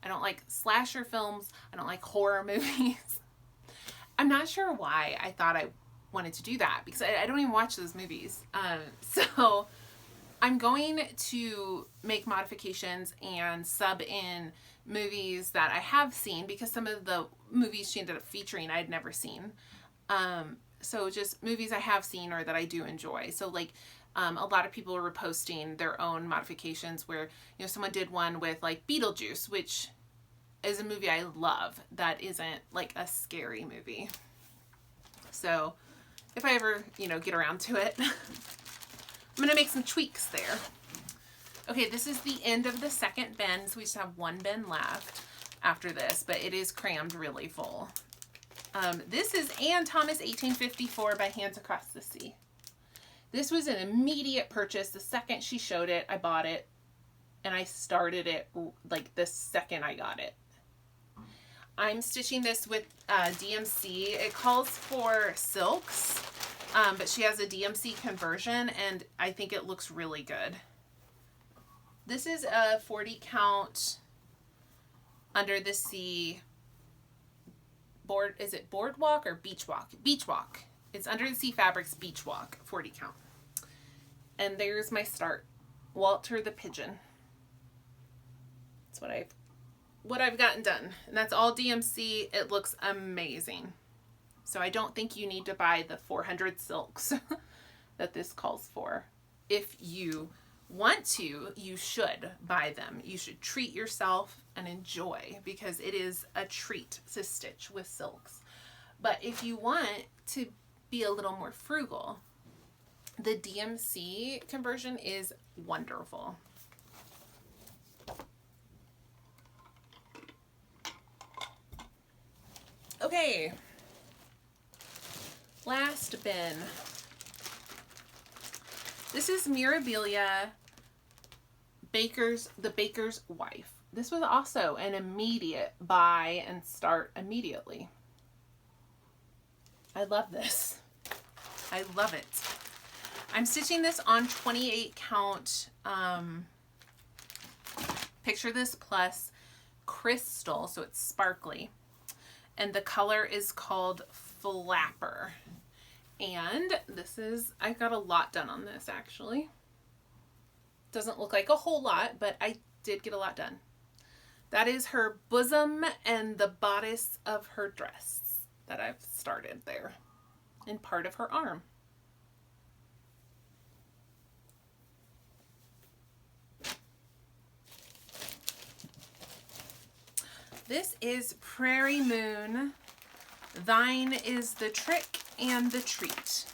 don't like slasher films. I don't like horror movies. I'm not sure why I thought I wanted to do that because I don't even watch those movies. So I'm going to make modifications and sub in movies that I have seen because some of the movies she ended up featuring I'd never seen. So just movies I have seen or that I do enjoy. So like a lot of people are reposting their own modifications where, you know, someone did one with like Beetlejuice, which is a movie I love that isn't like a scary movie. So if I ever, you know, get around to it, I'm going to make some tweaks there. Okay, this is the end of the second bin, so we just have 1 bin left after this, but it is crammed really full. This is Anne Thomas 1854 by Hands Across the Sea. This was an immediate purchase. The second she showed it, I bought it, and I started it like the second I got it. I'm stitching this with DMC. It calls for silks, but she has a DMC conversion, and I think it looks really good. This is a 40 count Under the Sea board. Is it boardwalk or beach walk? Beach walk. It's Under the Sea Fabrics Beach Walk 40 count. And there's my start. Walter the Pigeon. That's what I've gotten done. And that's all DMC. It looks amazing. So I don't think you need to buy the 400 silks that this calls for. If you want to, you should buy them. You should treat yourself and enjoy because it is a treat to stitch with silks. But if you want to be a little more frugal, the DMC conversion is wonderful. Okay, last bin. This is Mirabilia The Baker's Wife. This was also an immediate buy and start immediately. I love this. I love it. I'm stitching this on 28 count Picture This Plus crystal, so it's sparkly. And the color is called Flapper. And this is, I got a lot done on this actually. Doesn't look like a whole lot, but I did get a lot done. That is her bosom and the bodice of her dress that I've started there. And part of her arm. This is Prairie Moon. Thine is the trick and the treat.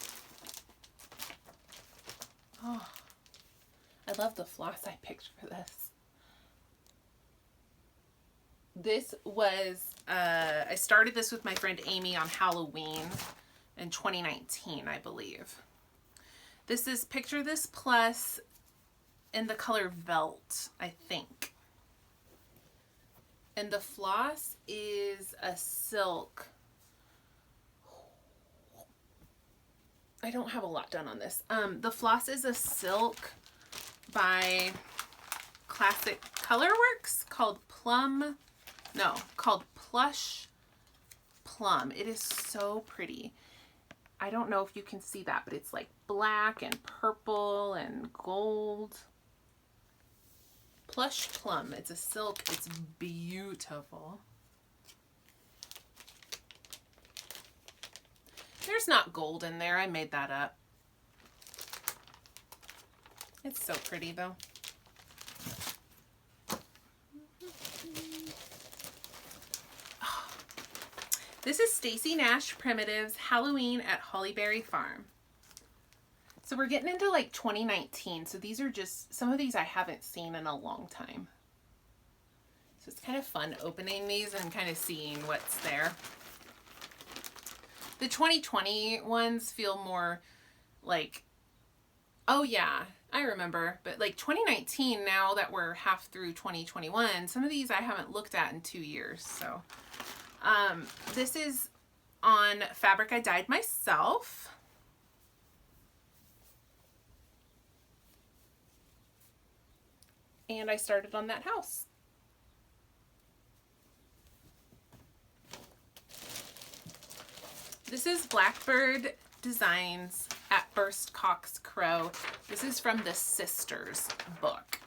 Oh, I love the floss I picked for this. This was, I started this with my friend Amy on Halloween in 2019, I believe. This is Picture This Plus in the color Velt, I think. And the floss is a silk. I don't have a lot done on this. The floss is a silk by Classic Colorworks called called Plush Plum. It is so pretty. I don't know if you can see that, but it's like black and purple and gold. Plush Plum. It's a silk. It's beautiful. There's not gold in there. I made that up. It's so pretty though. This is Stacy Nash Primitives Halloween at Hollyberry Farm. So we're getting into like 2019. So these are just, some of these I haven't seen in a long time. So it's kind of fun opening these and kind of seeing what's there. The 2020 ones feel more like, oh yeah, I remember. But like 2019, now that we're half through 2021, some of these I haven't looked at in 2 years. So this is on fabric I dyed myself. And I started on that house. This is Blackbird Designs at First Cock's Crow. This is from the Sisters book.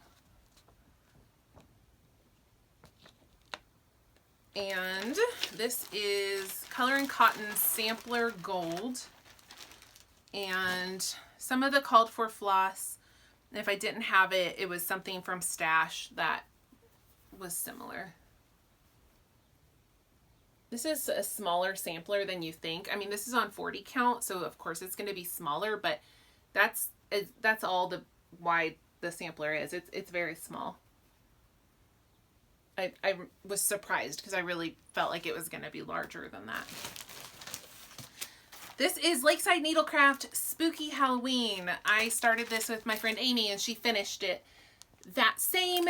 And this is Color and Cotton Sampler Gold. And some of the called for floss. And if I didn't have it, it was something from Stash that was similar. This is a smaller sampler than you think. I mean, this is on 40 count, so of course it's going to be smaller, but that's all the wide the sampler is. It's very small. I was surprised because I really felt like it was going to be larger than that. This is Lakeside Needlecraft Spooky Halloween. I started this with my friend Amy and she finished it that same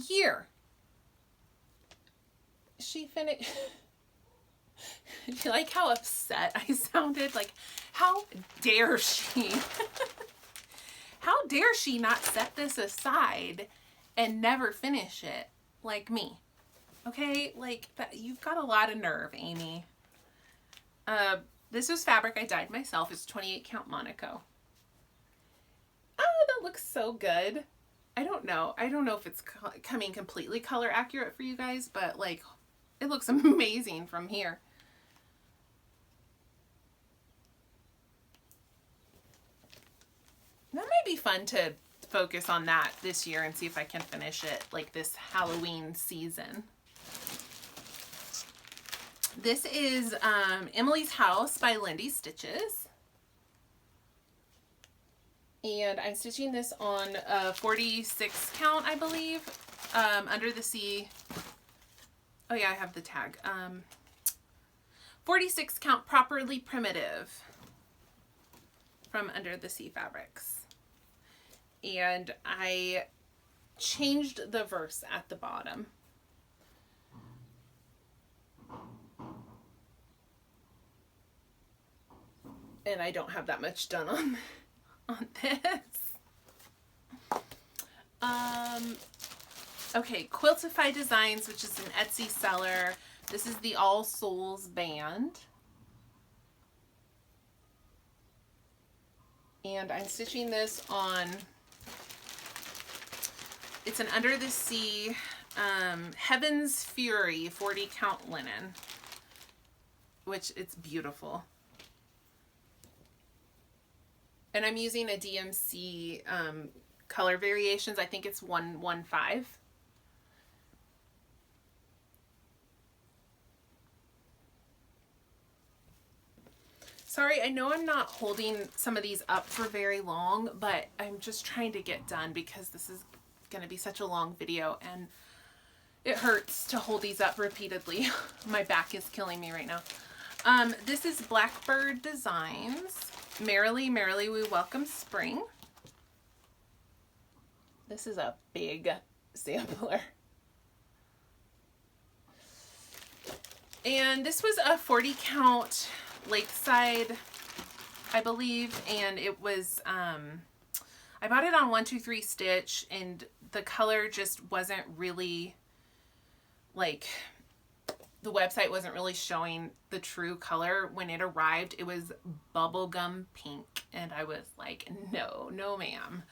year. She finished... You like how upset I sounded? Like, how dare she? How dare she not set this aside and never finish it like me? Okay, like that, you've got a lot of nerve, Amy. This is fabric I dyed myself. It's 28 count Monaco. Oh, that looks so good. I don't know if it's coming completely color accurate for you guys, but like, it looks amazing from here. That might be fun to focus on that this year and see if I can finish it like this Halloween season. This is Emily's House by Lindy Stitches. And I'm stitching this on 46 count, I believe, Under the Sea. Oh yeah, I have the tag. 46 count Properly Primitive from Under the Sea Fabrics. And I changed the verse at the bottom. And I don't have that much done on this. Okay, Quiltify Designs, which is an Etsy seller. This is the All Souls band. And I'm stitching this on, it's an Under the Sea Heaven's Fury 40 count linen, which it's beautiful. And I'm using a DMC color variations. I think it's 115. Sorry, I know I'm not holding some of these up for very long, but I'm just trying to get done because this is going to be such a long video and it hurts to hold these up repeatedly. My back is killing me right now. This is Blackbird Designs. Merrily, Merrily We Welcome Spring. This is a big sampler. And this was a 40 count Lakeside, I believe, and it was, I bought it on 123 Stitch, and the color just wasn't really, like, the website wasn't really showing the true color. When it arrived, it was bubblegum pink, and I was like, no, no ma'am.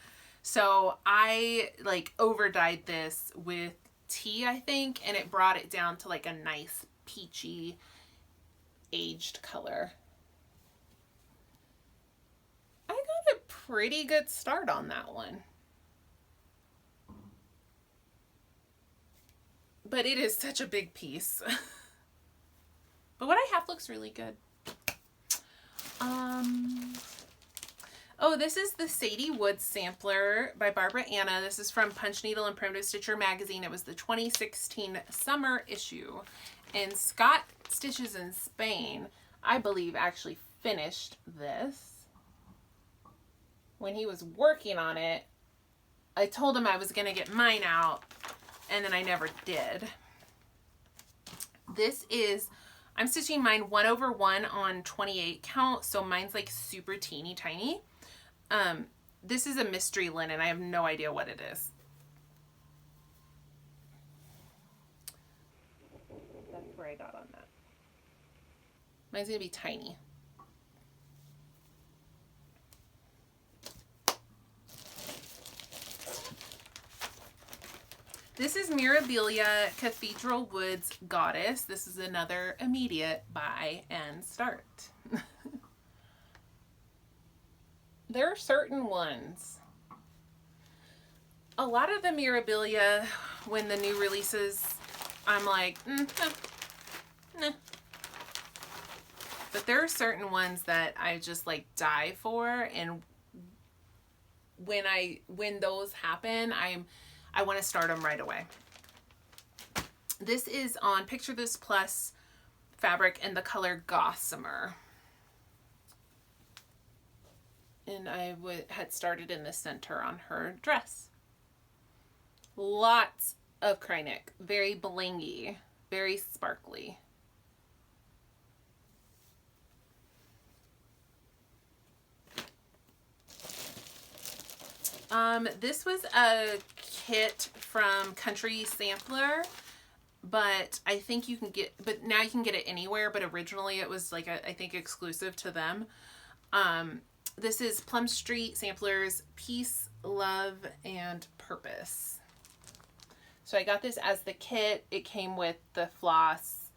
So I, like, over dyed this with tea, I think, and it brought it down to, like, a nice peachy aged color. I got a pretty good start on that one. But it is such a big piece. But what I have looks really good. Oh, this is the Sadie Woods sampler by Barbara Anna. This is from Punch Needle and Primitive Stitcher magazine. It was the 2016 summer issue. And Scott Stitches in Spain, I believe, actually finished this. When he was working on it, I told him I was going to get mine out, and then I never did. This is, I'm stitching mine 1/1 on 28 count, so mine's like super teeny tiny. This is a mystery linen. I have no idea what it is. That's where I got on that. Mine's gonna be tiny. This is Mirabilia Cathedral Woods Goddess. This is another immediate buy and start. There are certain ones. A lot of the Mirabilia, when the new releases, I'm like, nah. But there are certain ones that I just like die for, and when those happen, I want to start them right away. This is on Picture This Plus fabric in the color Gossamer. And I had started in the center on her dress. Lots of Krynic. Very blingy. Very sparkly. This was a kit from Quaker Sampler, but I think you can get, but now you can get it anywhere, but originally it was like, I think exclusive to them. This is Plum Street Samplers, Peace, Love, and Purpose. So I got this as the kit. It came with the floss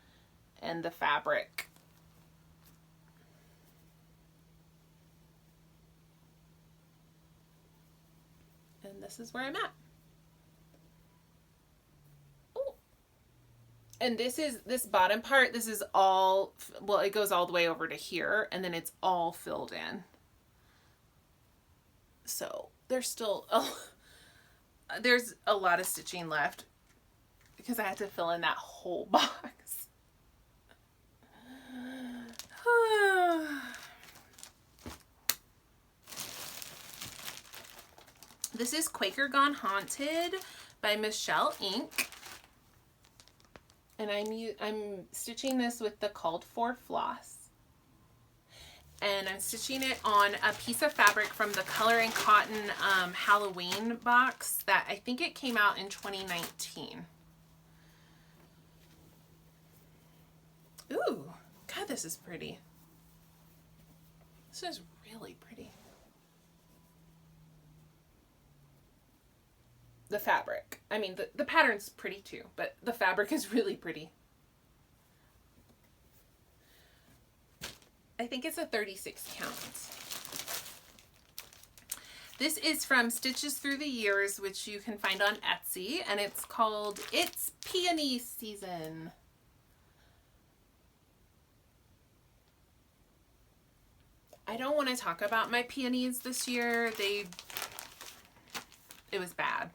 and the fabric. And this is where I'm at. Oh. And this bottom part, this is all, well, it goes all the way over to here, and then it's all filled in. So there's still, there's a lot of stitching left because I had to fill in that whole box. This is Quaker Gone Haunted by Michelle Inc. And I'm stitching this with the called for floss. And I'm stitching it on a piece of fabric from the Color and Cotton Halloween box that I think it came out in 2019. Ooh, God, this is pretty. This is really pretty. The fabric. I mean, the pattern's pretty too, but the fabric is really pretty. I think it's a 36 count. This is from Stitches Through the Years, which you can find on Etsy, and it's called It's Peony Season. I don't want to talk about my peonies this year. It was bad.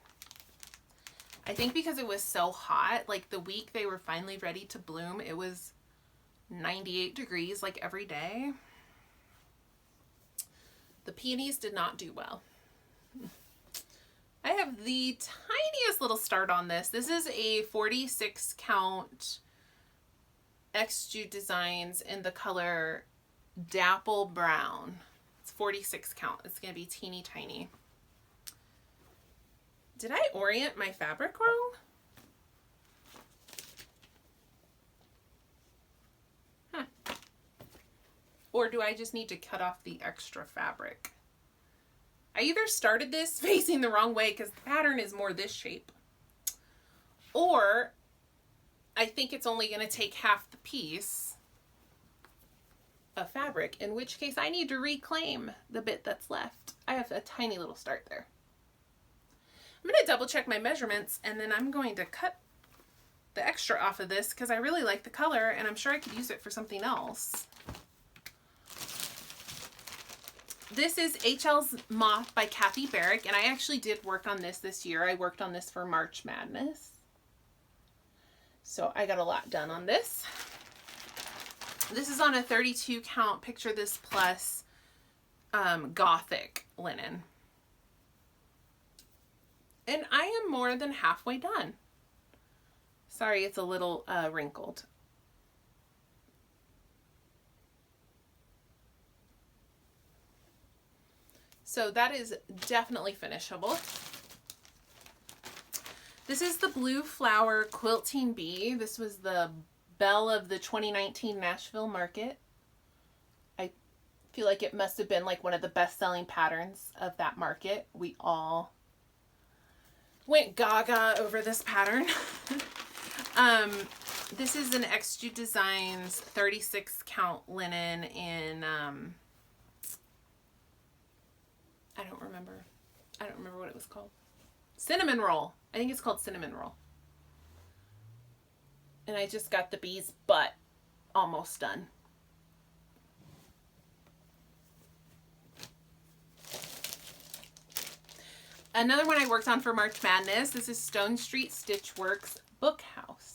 I think because it was so hot, like the week they were finally ready to bloom, it was 98 degrees like every day. The peonies did not do well. I have the tiniest little start on this. This is a 46 count Quirky Designs in the color Dapple Brown. It's 46 count. It's going to be teeny tiny. Did I orient my fabric wrong? Or do I just need to cut off the extra fabric? I either started this facing the wrong way because the pattern is more this shape, or I think it's only going to take half the piece of fabric, in which case I need to reclaim the bit that's left. I have a tiny little start there. I'm going to double check my measurements, and then I'm going to cut the extra off of this because I really like the color and I'm sure I could use it for something else. This is HL's Moth by Kathy Barrick, and I actually did work on this year. I worked on this for March Madness. So I got a lot done on this. This is on a 32 count Picture This Plus Gothic linen. And I am more than halfway done. Sorry, it's a little wrinkled. So that is definitely finishable. This is the Blue Flower Quilting Bee. This was the belle of the 2019 Nashville market. I feel like it must have been like one of the best-selling patterns of that market. We all went gaga over this pattern. This is an Quirky Designs 36 count linen in I don't remember what it was called. Cinnamon Roll. I think it's called Cinnamon Roll. And I just got the bee's butt almost done. Another one I worked on for March Madness. This is Stone Street Stitchworks Book House.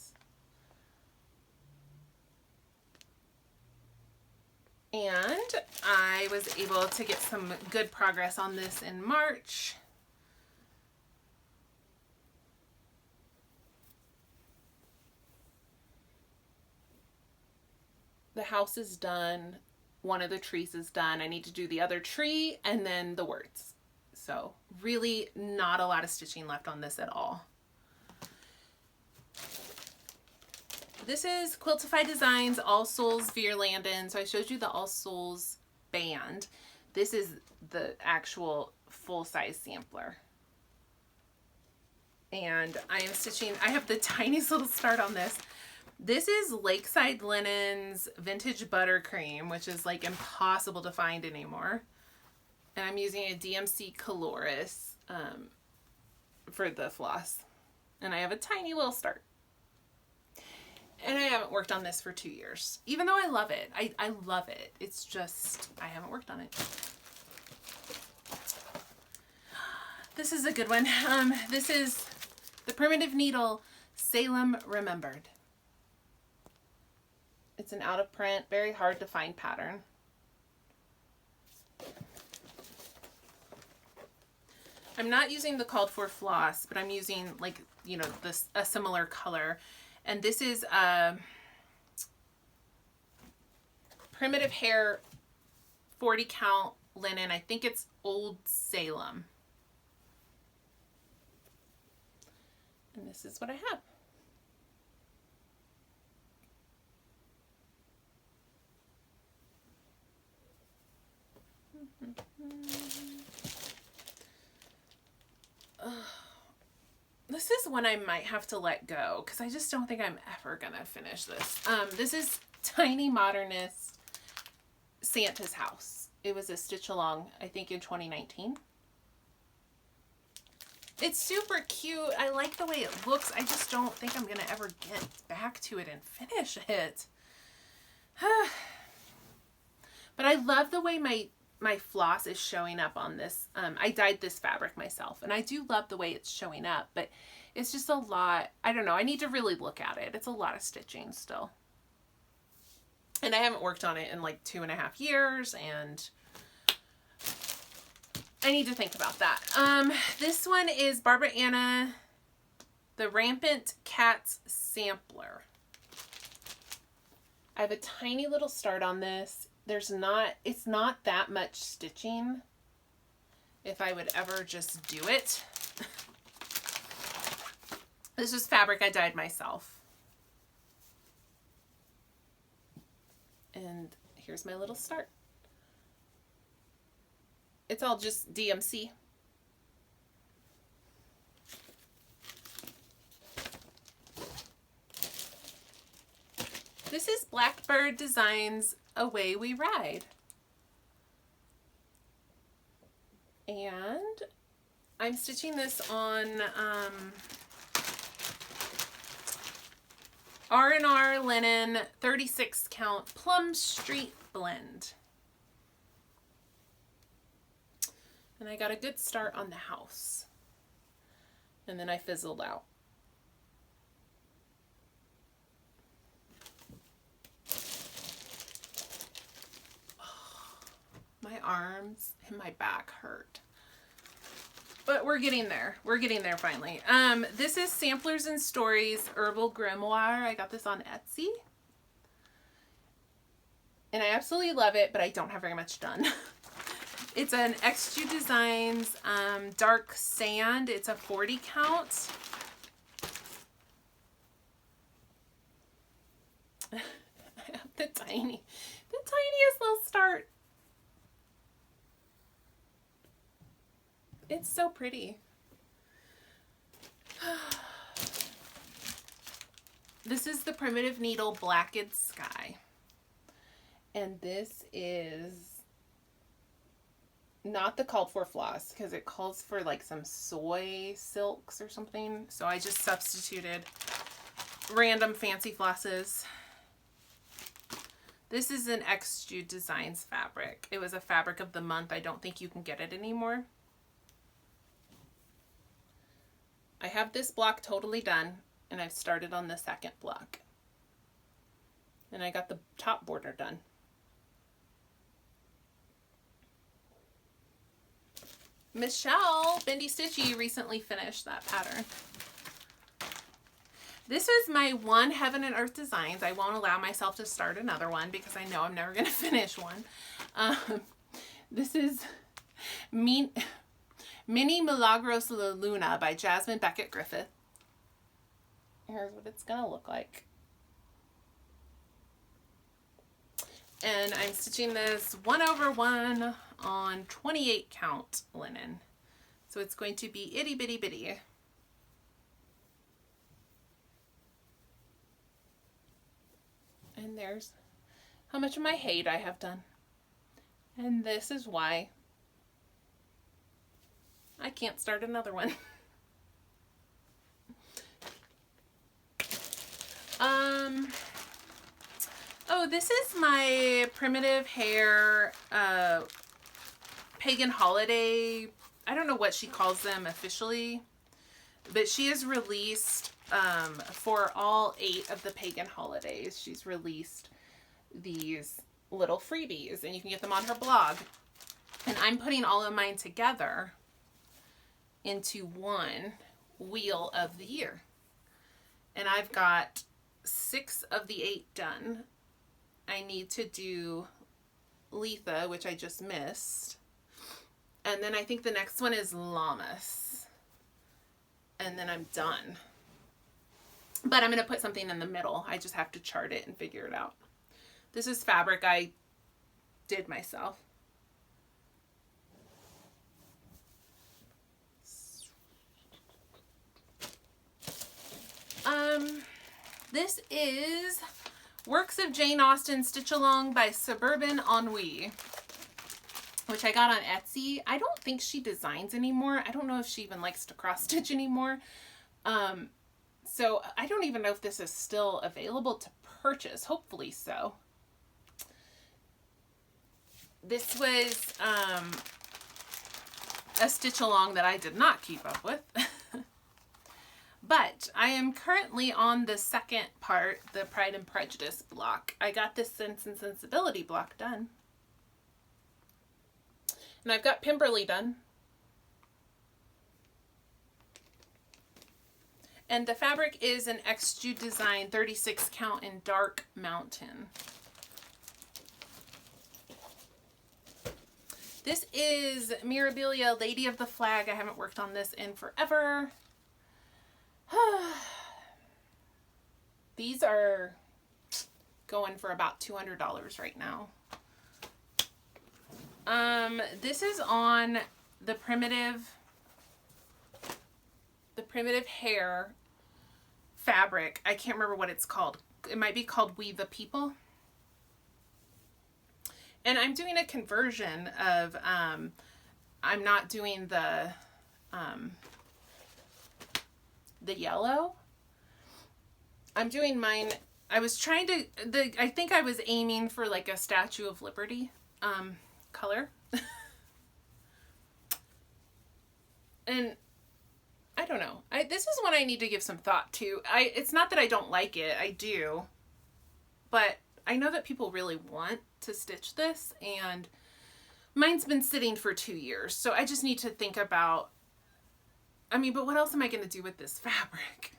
And I was able to get some good progress on this in March. The house is done. One of the trees is done. I need to do the other tree and then the words. So really not a lot of stitching left on this at all. This is Quiltify Designs All Souls Vierlanden. So I showed you the All Souls band. This is the actual full-size sampler. And I am stitching, I have the tiniest little start on this. This is Lakeside Linens Vintage Buttercream, which is like impossible to find anymore. And I'm using a DMC Coloris for the floss. And I have a tiny little start. And I haven't worked on this for 2 years. Even though I love it. I love it. It's just, I haven't worked on it. This is a good one. This is the Primitive Needle Salem Remembered. It's an out of print, very hard to find pattern. I'm not using the called for floss, but I'm using like, you know, a similar color. And this is Primitive Hair 40 count linen. I think it's Old Salem. And this is what I have. This is one I might have to let go because I just don't think I'm ever gonna finish this. This is Tiny Modernist Santa's House. It was a stitch along, I think, in 2019. It's super cute. I like the way it looks. I just don't think I'm gonna ever get back to it and finish it. But I love the way my floss is showing up on this. I dyed this fabric myself, and I do love the way it's showing up, but it's just a lot. I don't know. I need to really look at it. It's a lot of stitching still. And I haven't worked on it in like 2.5 years, and I need to think about that. This one is Barbara Anna, the Rampant Cats Sampler. I have a tiny little start on this. It's not that much stitching if I would ever just do it. This is fabric I dyed myself. And here's my little start. It's all just DMC. This is Blackbird Designs, Away We Ride. And I'm stitching this on R&R linen 36 count Plum Street blend. And I got a good start on the house. And then I fizzled out. My arms and my back hurt. But we're getting there. We're getting there finally. This is Samplers and Stories Herbal Grimoire. I got this on Etsy. And I absolutely love it, but I don't have very much done. It's an Quirky Designs Dark Sand. It's a 40 count. I have the tiniest little start. It's so pretty. This is the Primitive Needle Blacked Sky. And this is not the called for floss because it calls for like some soy silks or something. So I just substituted random fancy flosses. This is an Quirky Designs fabric. It was a fabric of the month. I don't think you can get it anymore. I have this block totally done, and I've started on the second block. And I got the top border done. Michelle Bendy Stitchy recently finished that pattern. This is my one Heaven and Earth Designs. I won't allow myself to start another one because I know I'm never going to finish one. This is Mini Milagros La Luna by Jasmine Beckett Griffith. Here's what it's going to look like. And I'm stitching this 1/1 on 28 count linen. So it's going to be itty bitty bitty. And there's how much of my hate I have done. And this is why I can't start another one. Oh, this is my Primitive Hair Pagan Holiday. I don't know what she calls them officially, but she has released for all 8 of the pagan holidays. She's released these little freebies, and you can get them on her blog. And I'm putting all of mine together into one wheel of the year. And I've got 6 of the 8 done. I need to do Letha, which I just missed. And then I think the next one is Lammas. And then I'm done. But I'm going to put something in the middle. I just have to chart it and figure it out. This is fabric I did myself. This is Works of Jane Austen Stitch Along by Suburban Ennui, which I got on Etsy. I don't think she designs anymore. I don't know if she even likes to cross stitch anymore. So I don't even know if this is still available to purchase. Hopefully so. This was a stitch along that I did not keep up with. But I am currently on the second part, the Pride and Prejudice block. I got this Sense and Sensibility block done. And I've got Pemberley done. And the fabric is an XG Design 36 count in Dark Mountain. This is Mirabilia Lady of the Flag. I haven't worked on this in forever. These are going for about $200 right now. This is on the primitive hair fabric. I can't remember what it's called. It might be called We the People. And I'm doing a conversion of, I'm not doing the yellow. I'm doing mine. I was trying to, I think I was aiming for like a Statue of Liberty color. And I don't know. This is one I need to give some thought to. It's not that I don't like it. I do. But I know that people really want to stitch this, and mine's been sitting for 2 years. So I just need to think about, I mean, but what else am I going to do with this fabric?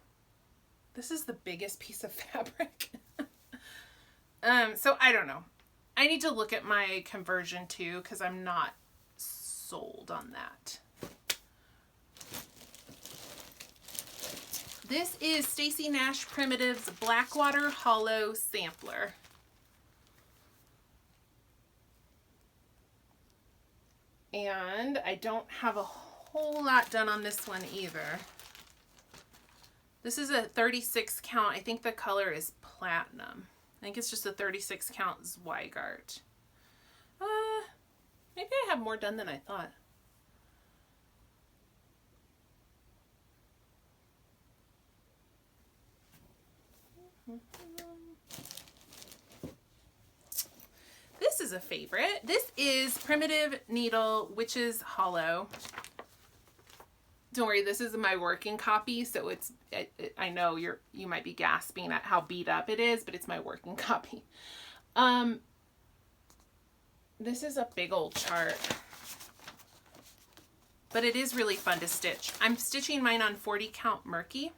This is the biggest piece of fabric. So I don't know. I need to look at my conversion too, because I'm not sold on that. This is Stacy Nash Primitive's Blackwater Hollow Sampler. And I don't have a whole lot done on this one either. This is a 36 count. I think the color is Platinum. I think it's just a 36 count Zweigart. Maybe I have more done than I thought. This is a favorite. This is Primitive Needle Witch's Hollow. Don't worry, this is my working copy, so it's, I know you might be gasping at how beat up it is, but it's my working copy. This is a big old chart, but it is really fun to stitch. I'm stitching mine on 40 count Murky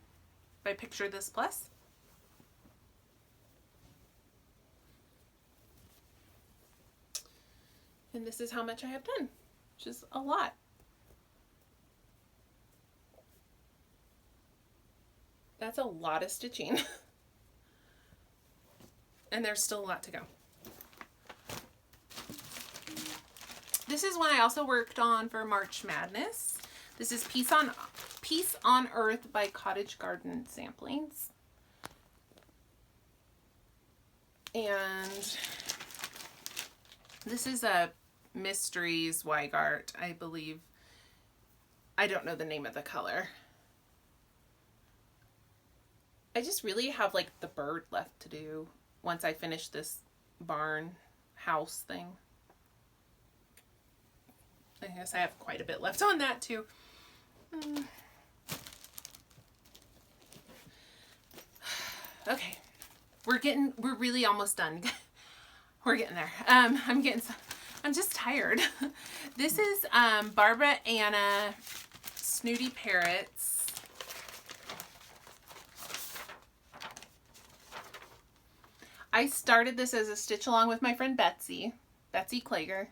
by Picture This Plus. And this is how much I have done, which is a lot. That's a lot of stitching. And there's still a lot to go. This is one I also worked on for March Madness. This is Peace on Earth by Cottage Garden Samplings. And this is a Mysteries Zweigart, I believe. I don't know the name of the color. I just really have like the bird left to do once I finish this barn house thing. I guess I have quite a bit left on that too. Okay, we're really almost done. We're getting there. I'm just tired. This is Barbara Anna Snooty Parrots. I started this as a stitch along with my friend Betsy Klager,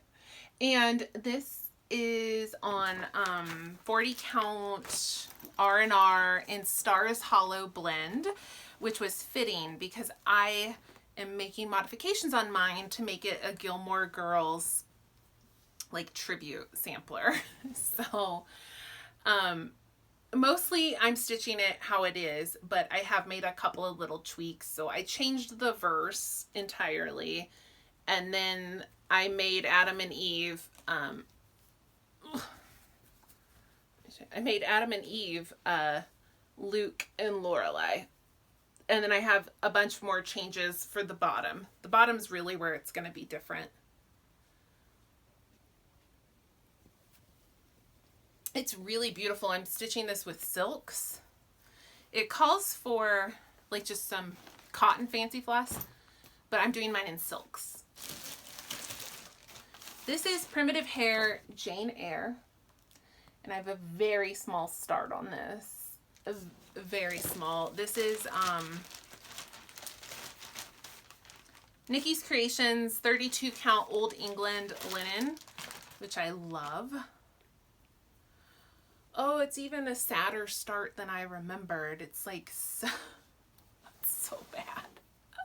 and this is on 40 count R&R in Stars Hollow blend, which was fitting because I am making modifications on mine to make it a Gilmore Girls like tribute sampler. So mostly I'm stitching it how it is, but I have made a couple of little tweaks. So I changed the verse entirely, and then I made Adam and Eve Luke and Lorelai. And then I have a bunch more changes for the bottom. The bottom's really where it's going to be different. It's really beautiful. I'm stitching this with silks. It calls for like just some cotton fancy floss, but I'm doing mine in silks. This is Primitive Hair Jane Eyre, and I have a very small start on this. very small. This is Nikki's Creations 32 count Old England linen, which I love. Oh, it's even a sadder start than I remembered. It's like so, so bad.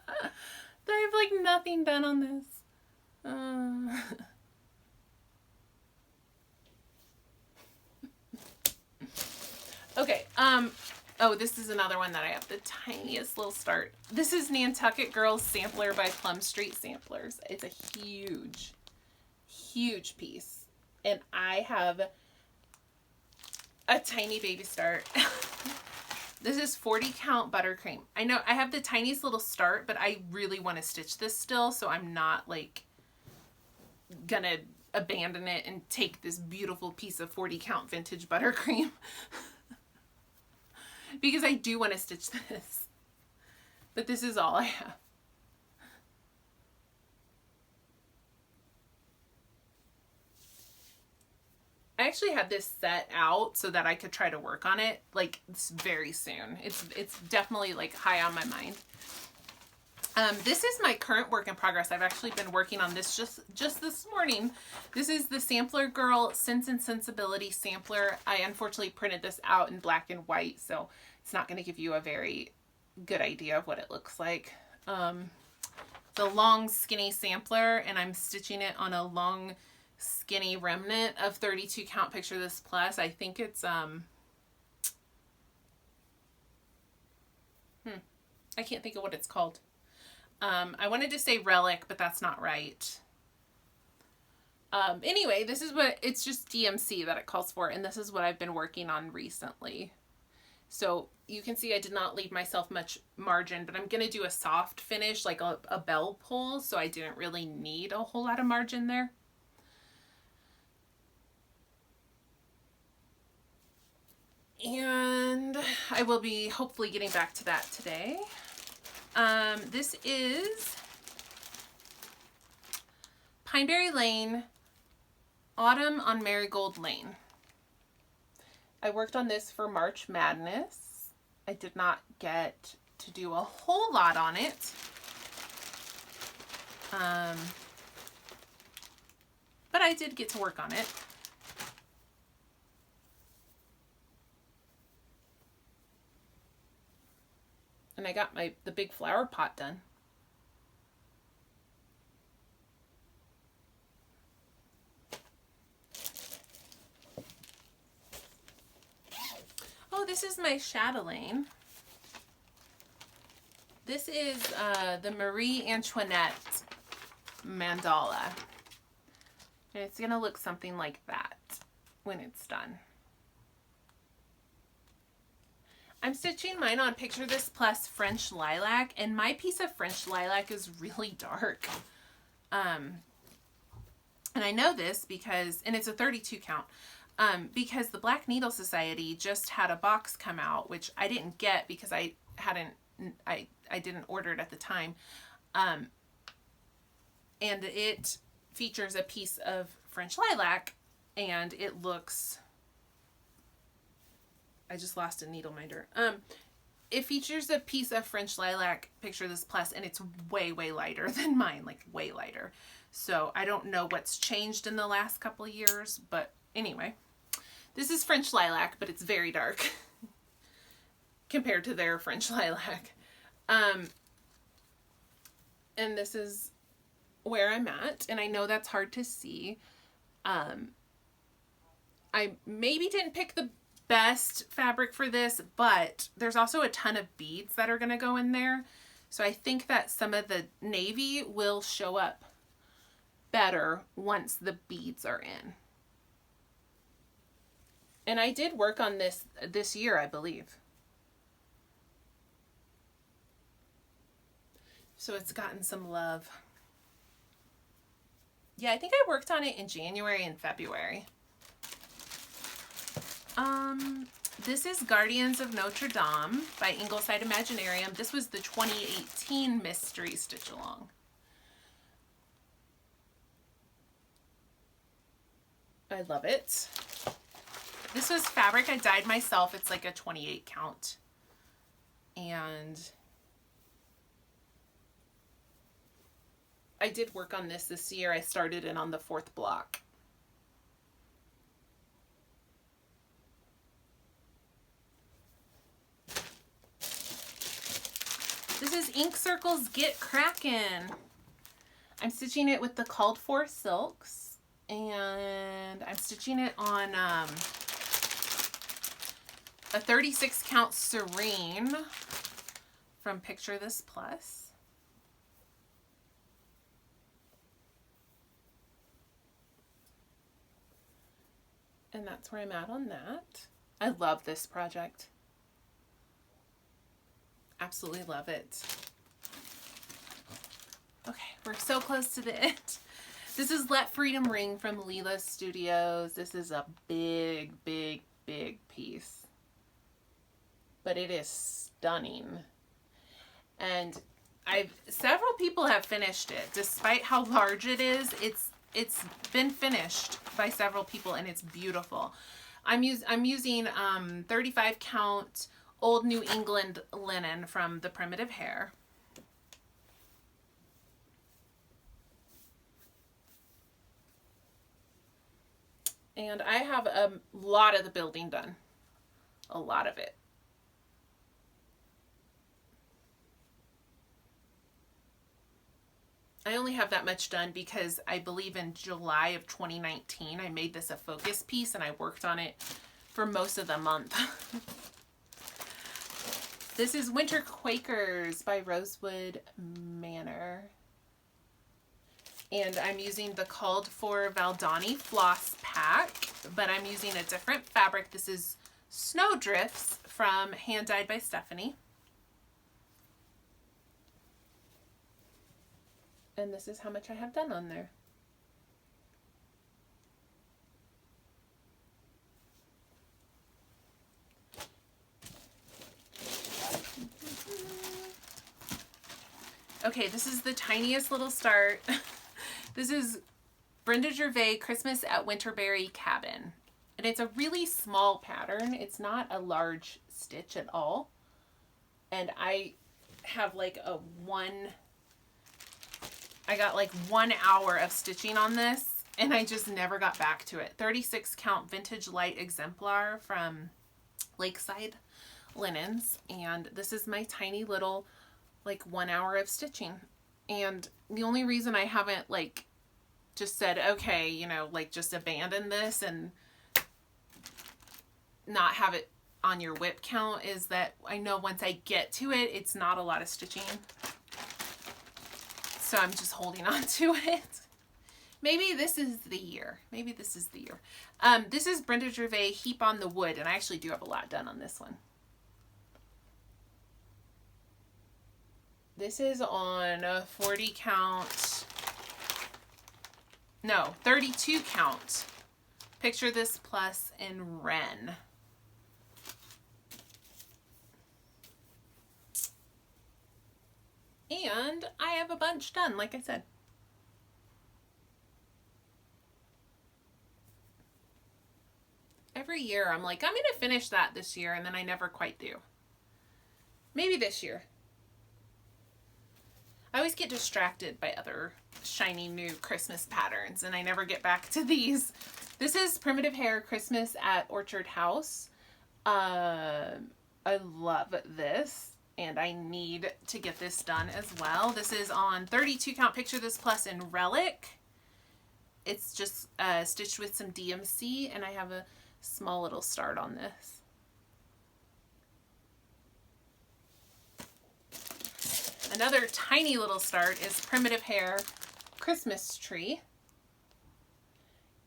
I have like nothing done on this. Okay, oh, this is another one that I have the tiniest little start. This is Nantucket Girl Sampler by Plum Street Samplers. It's a huge, huge piece. And I have a tiny baby start. This is 40 count buttercream. I know I have the tiniest little start, but I really want to stitch this still, so I'm not like gonna abandon it and take this beautiful piece of 40 count vintage buttercream. Because I do want to stitch this. But this is all I have. I actually had this set out so that I could try to work on it like very soon. It's definitely like high on my mind. This is my current work in progress. I've actually been working on this just this morning. This is the Sampler Girl Sense and Sensibility Sampler. I unfortunately printed this out in black and white, so it's not going to give you a very good idea of what it looks like. It's a long skinny sampler, and I'm stitching it on a long skinny remnant of 32 count Picture This Plus. I think it's I can't think of what it's called. I wanted to say Relic, but that's not right. Anyway, this is what, it's just DMC that it calls for, and this is what I've been working on recently. So you can see I did not leave myself much margin, but I'm going to do a soft finish, like a bell pull, so I didn't really need a whole lot of margin there. And I will be hopefully getting back to that today. This is Pineberry Lane, Autumn on Marigold Lane. I worked on this for March Madness. I did not get to do a whole lot on it. But I did get to work on it. And I got the big flower pot done. Oh, this is my chatelaine. This is the Marie Antoinette mandala. And it's going to look something like that when it's done. I'm stitching mine on Picture This Plus French Lilac, and my piece of French Lilac is really dark. And I know this because, and it's a 32 count, because the Black Needle Society just had a box come out, which I didn't get because I didn't order it at the time. And it features a piece of French Lilac, and it looks, I just lost a needle minder. It features a piece of French Lilac, Picture This Plus, and it's way, way lighter than mine, like way lighter. So I don't know what's changed in the last couple of years, but anyway, this is French Lilac, but it's very dark compared to their French Lilac. And this is where I'm at, and I know that's hard to see. I maybe didn't pick the best fabric for this, but there's also a ton of beads that are going to go in there. So I think that some of the navy will show up better once the beads are in. And I did work on this year, I believe. So it's gotten some love. Yeah, I think I worked on it in January and February. This is Guardians of Notre Dame by Ingleside Imaginarium. This was the 2018 Mystery Stitch Along. I love it. This was fabric I dyed myself. It's like a 28 count. And I did work on this year. I started it on the 4th block. This is Ink Circles Get Crackin'. I'm stitching it with the Called For silks, and I'm stitching it on a 36 count Serene from Picture This Plus. And that's where I'm at on that. I love this project. Absolutely love it. Okay, we're so close to the end. This is Let Freedom Ring from Leela Studios. This is a big, big, big piece. But it is stunning. And several people have finished it. Despite how large it is, it's been finished by several people, and it's beautiful. I'm using 35 count Old New England linen from the Primitive Hair. And I have a lot of the building done. A lot of it. I only have that much done because I believe in July of 2019 I made this a focus piece, and I worked on it for most of the month. This is Winter Quakers by Rosewood Manor. And I'm using the Called For Valdani Floss Pack, but I'm using a different fabric. This is Snowdrifts from Hand Dyed by Stephanie. And this is how much I have done on there. Okay, this is the tiniest little start. This is Brenda Gervais Christmas at Winterberry Cabin. And it's a really small pattern. It's not a large stitch at all. And I have like I got like 1 hour of stitching on this, and I just never got back to it. 36 count Vintage Light Exemplar from Lakeside Linens. And this is my tiny little like 1 hour of stitching. And the only reason I haven't like just said, okay, you know, like just abandon this and not have it on your WIP count is that I know once I get to it, it's not a lot of stitching. So I'm just holding on to it. Maybe this is the year. Maybe this is the year. This is Brenda Gervais Heap on the Wood, and I actually do have a lot done on this one. This is on a 40 count, no, 32 count. Picture This Plus in Wren. And I have a bunch done, like I said. Every year I'm like, I'm going to finish that this year, and then I never quite do. Maybe this year. I always get distracted by other shiny new Christmas patterns, and I never get back to these. This is Primitive Hair Christmas at Orchard House. I love this, and I need to get this done as well. This is on 32 count Picture This Plus in Relic. It's just stitched with some DMC, and I have a small little start on this. Another tiny little start is Primitive Hair Christmas Tree.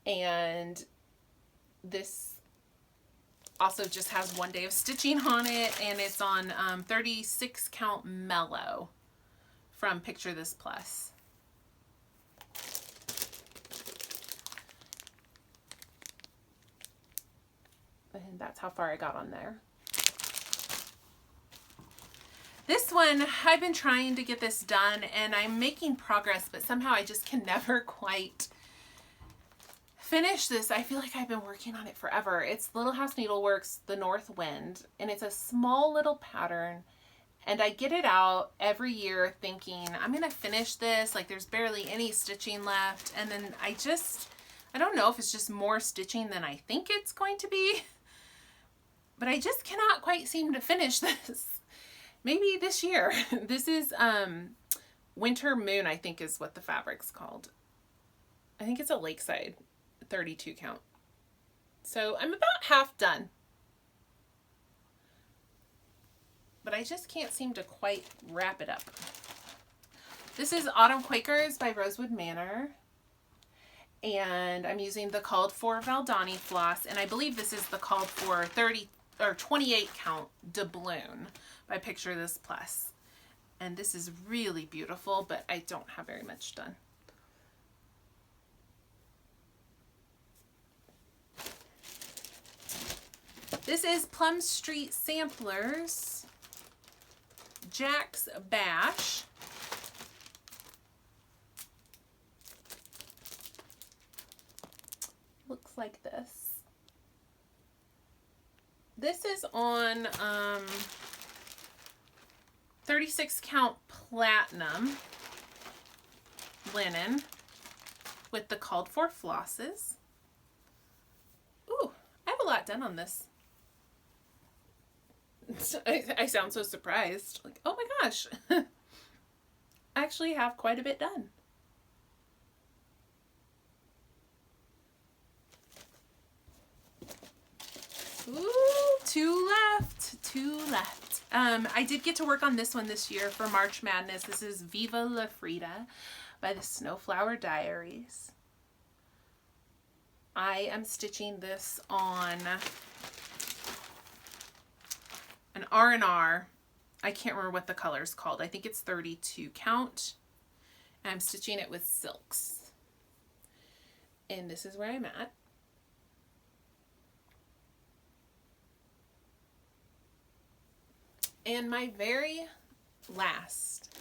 And this also just has 1 day of stitching on it, and it's on 36 count Mellow from Picture This Plus. And that's how far I got on there. This one, I've been trying to get this done, and I'm making progress, but somehow I just can never quite finish this. I feel like I've been working on it forever. It's Little House Needleworks, the North Wind, and it's a small little pattern. And I get it out every year thinking, I'm going to finish this. Like there's barely any stitching left. And then I don't know if it's just more stitching than I think it's going to be. But I just cannot quite seem to finish this. Maybe this year. This is Winter Moon, I think is what the fabric's called. I think it's a Lakeside 32 count. So I'm about half done. But I just can't seem to quite wrap it up. This is Autumn Quakers by Rosewood Manor. And I'm using the called for Valdani floss. And I believe this is the called for 30 or 28 count doubloon by Picture This Plus. And this is really beautiful, but I don't have very much done. This is Plum Street Samplers, Jack's Bash. Looks like this. This is on 36 count platinum linen with the called for flosses. Ooh, I have a lot done on this. I sound so surprised. Like, oh my gosh. I actually have quite a bit done. Ooh, two left. I did get to work on this one this year for March Madness. This is Viva La Frida by the Snowflower Diaries. I am stitching this on an R&R. I can't remember what the color is called. I think it's 32 count. And I'm stitching it with silks. And this is where I'm at. And my very last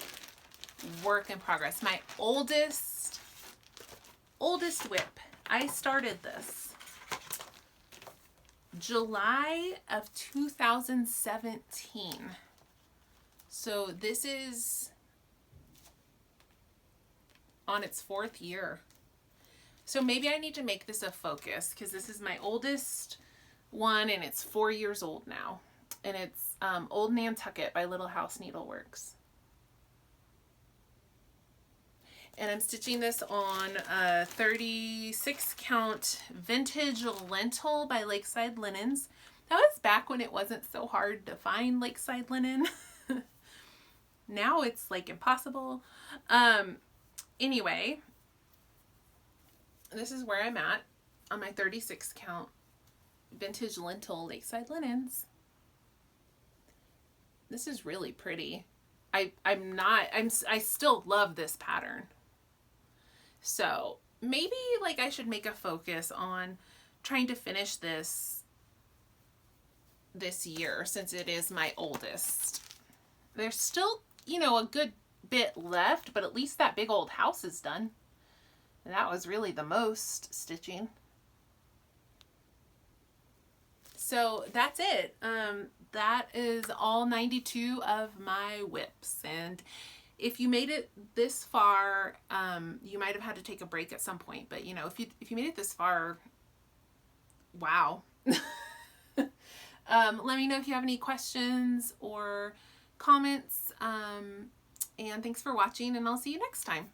work in progress, my oldest WIP. I started this July of 2017. So this is on its 4th year. So maybe I need to make this a focus because this is my oldest one and it's 4 years old now. And it's Old Nantucket by Little House Needleworks. And I'm stitching this on a 36 count vintage lentil by Lakeside Linens. That was back when it wasn't so hard to find Lakeside linen. Now it's like impossible. Anyway, this is where I'm at on my 36 count vintage lentil Lakeside Linens. This is really pretty. I still love this pattern. So maybe like I should make a focus on trying to finish this year since it is my oldest. There's still, you know, a good bit left, but at least that big old house is done. And that was really the most stitching. So that's it. That is all 92 of my WIPs. And if you made it this far, you might have had to take a break at some point. But, you know, if you made it this far, wow. Let me know if you have any questions or comments. And thanks for watching, and I'll see you next time.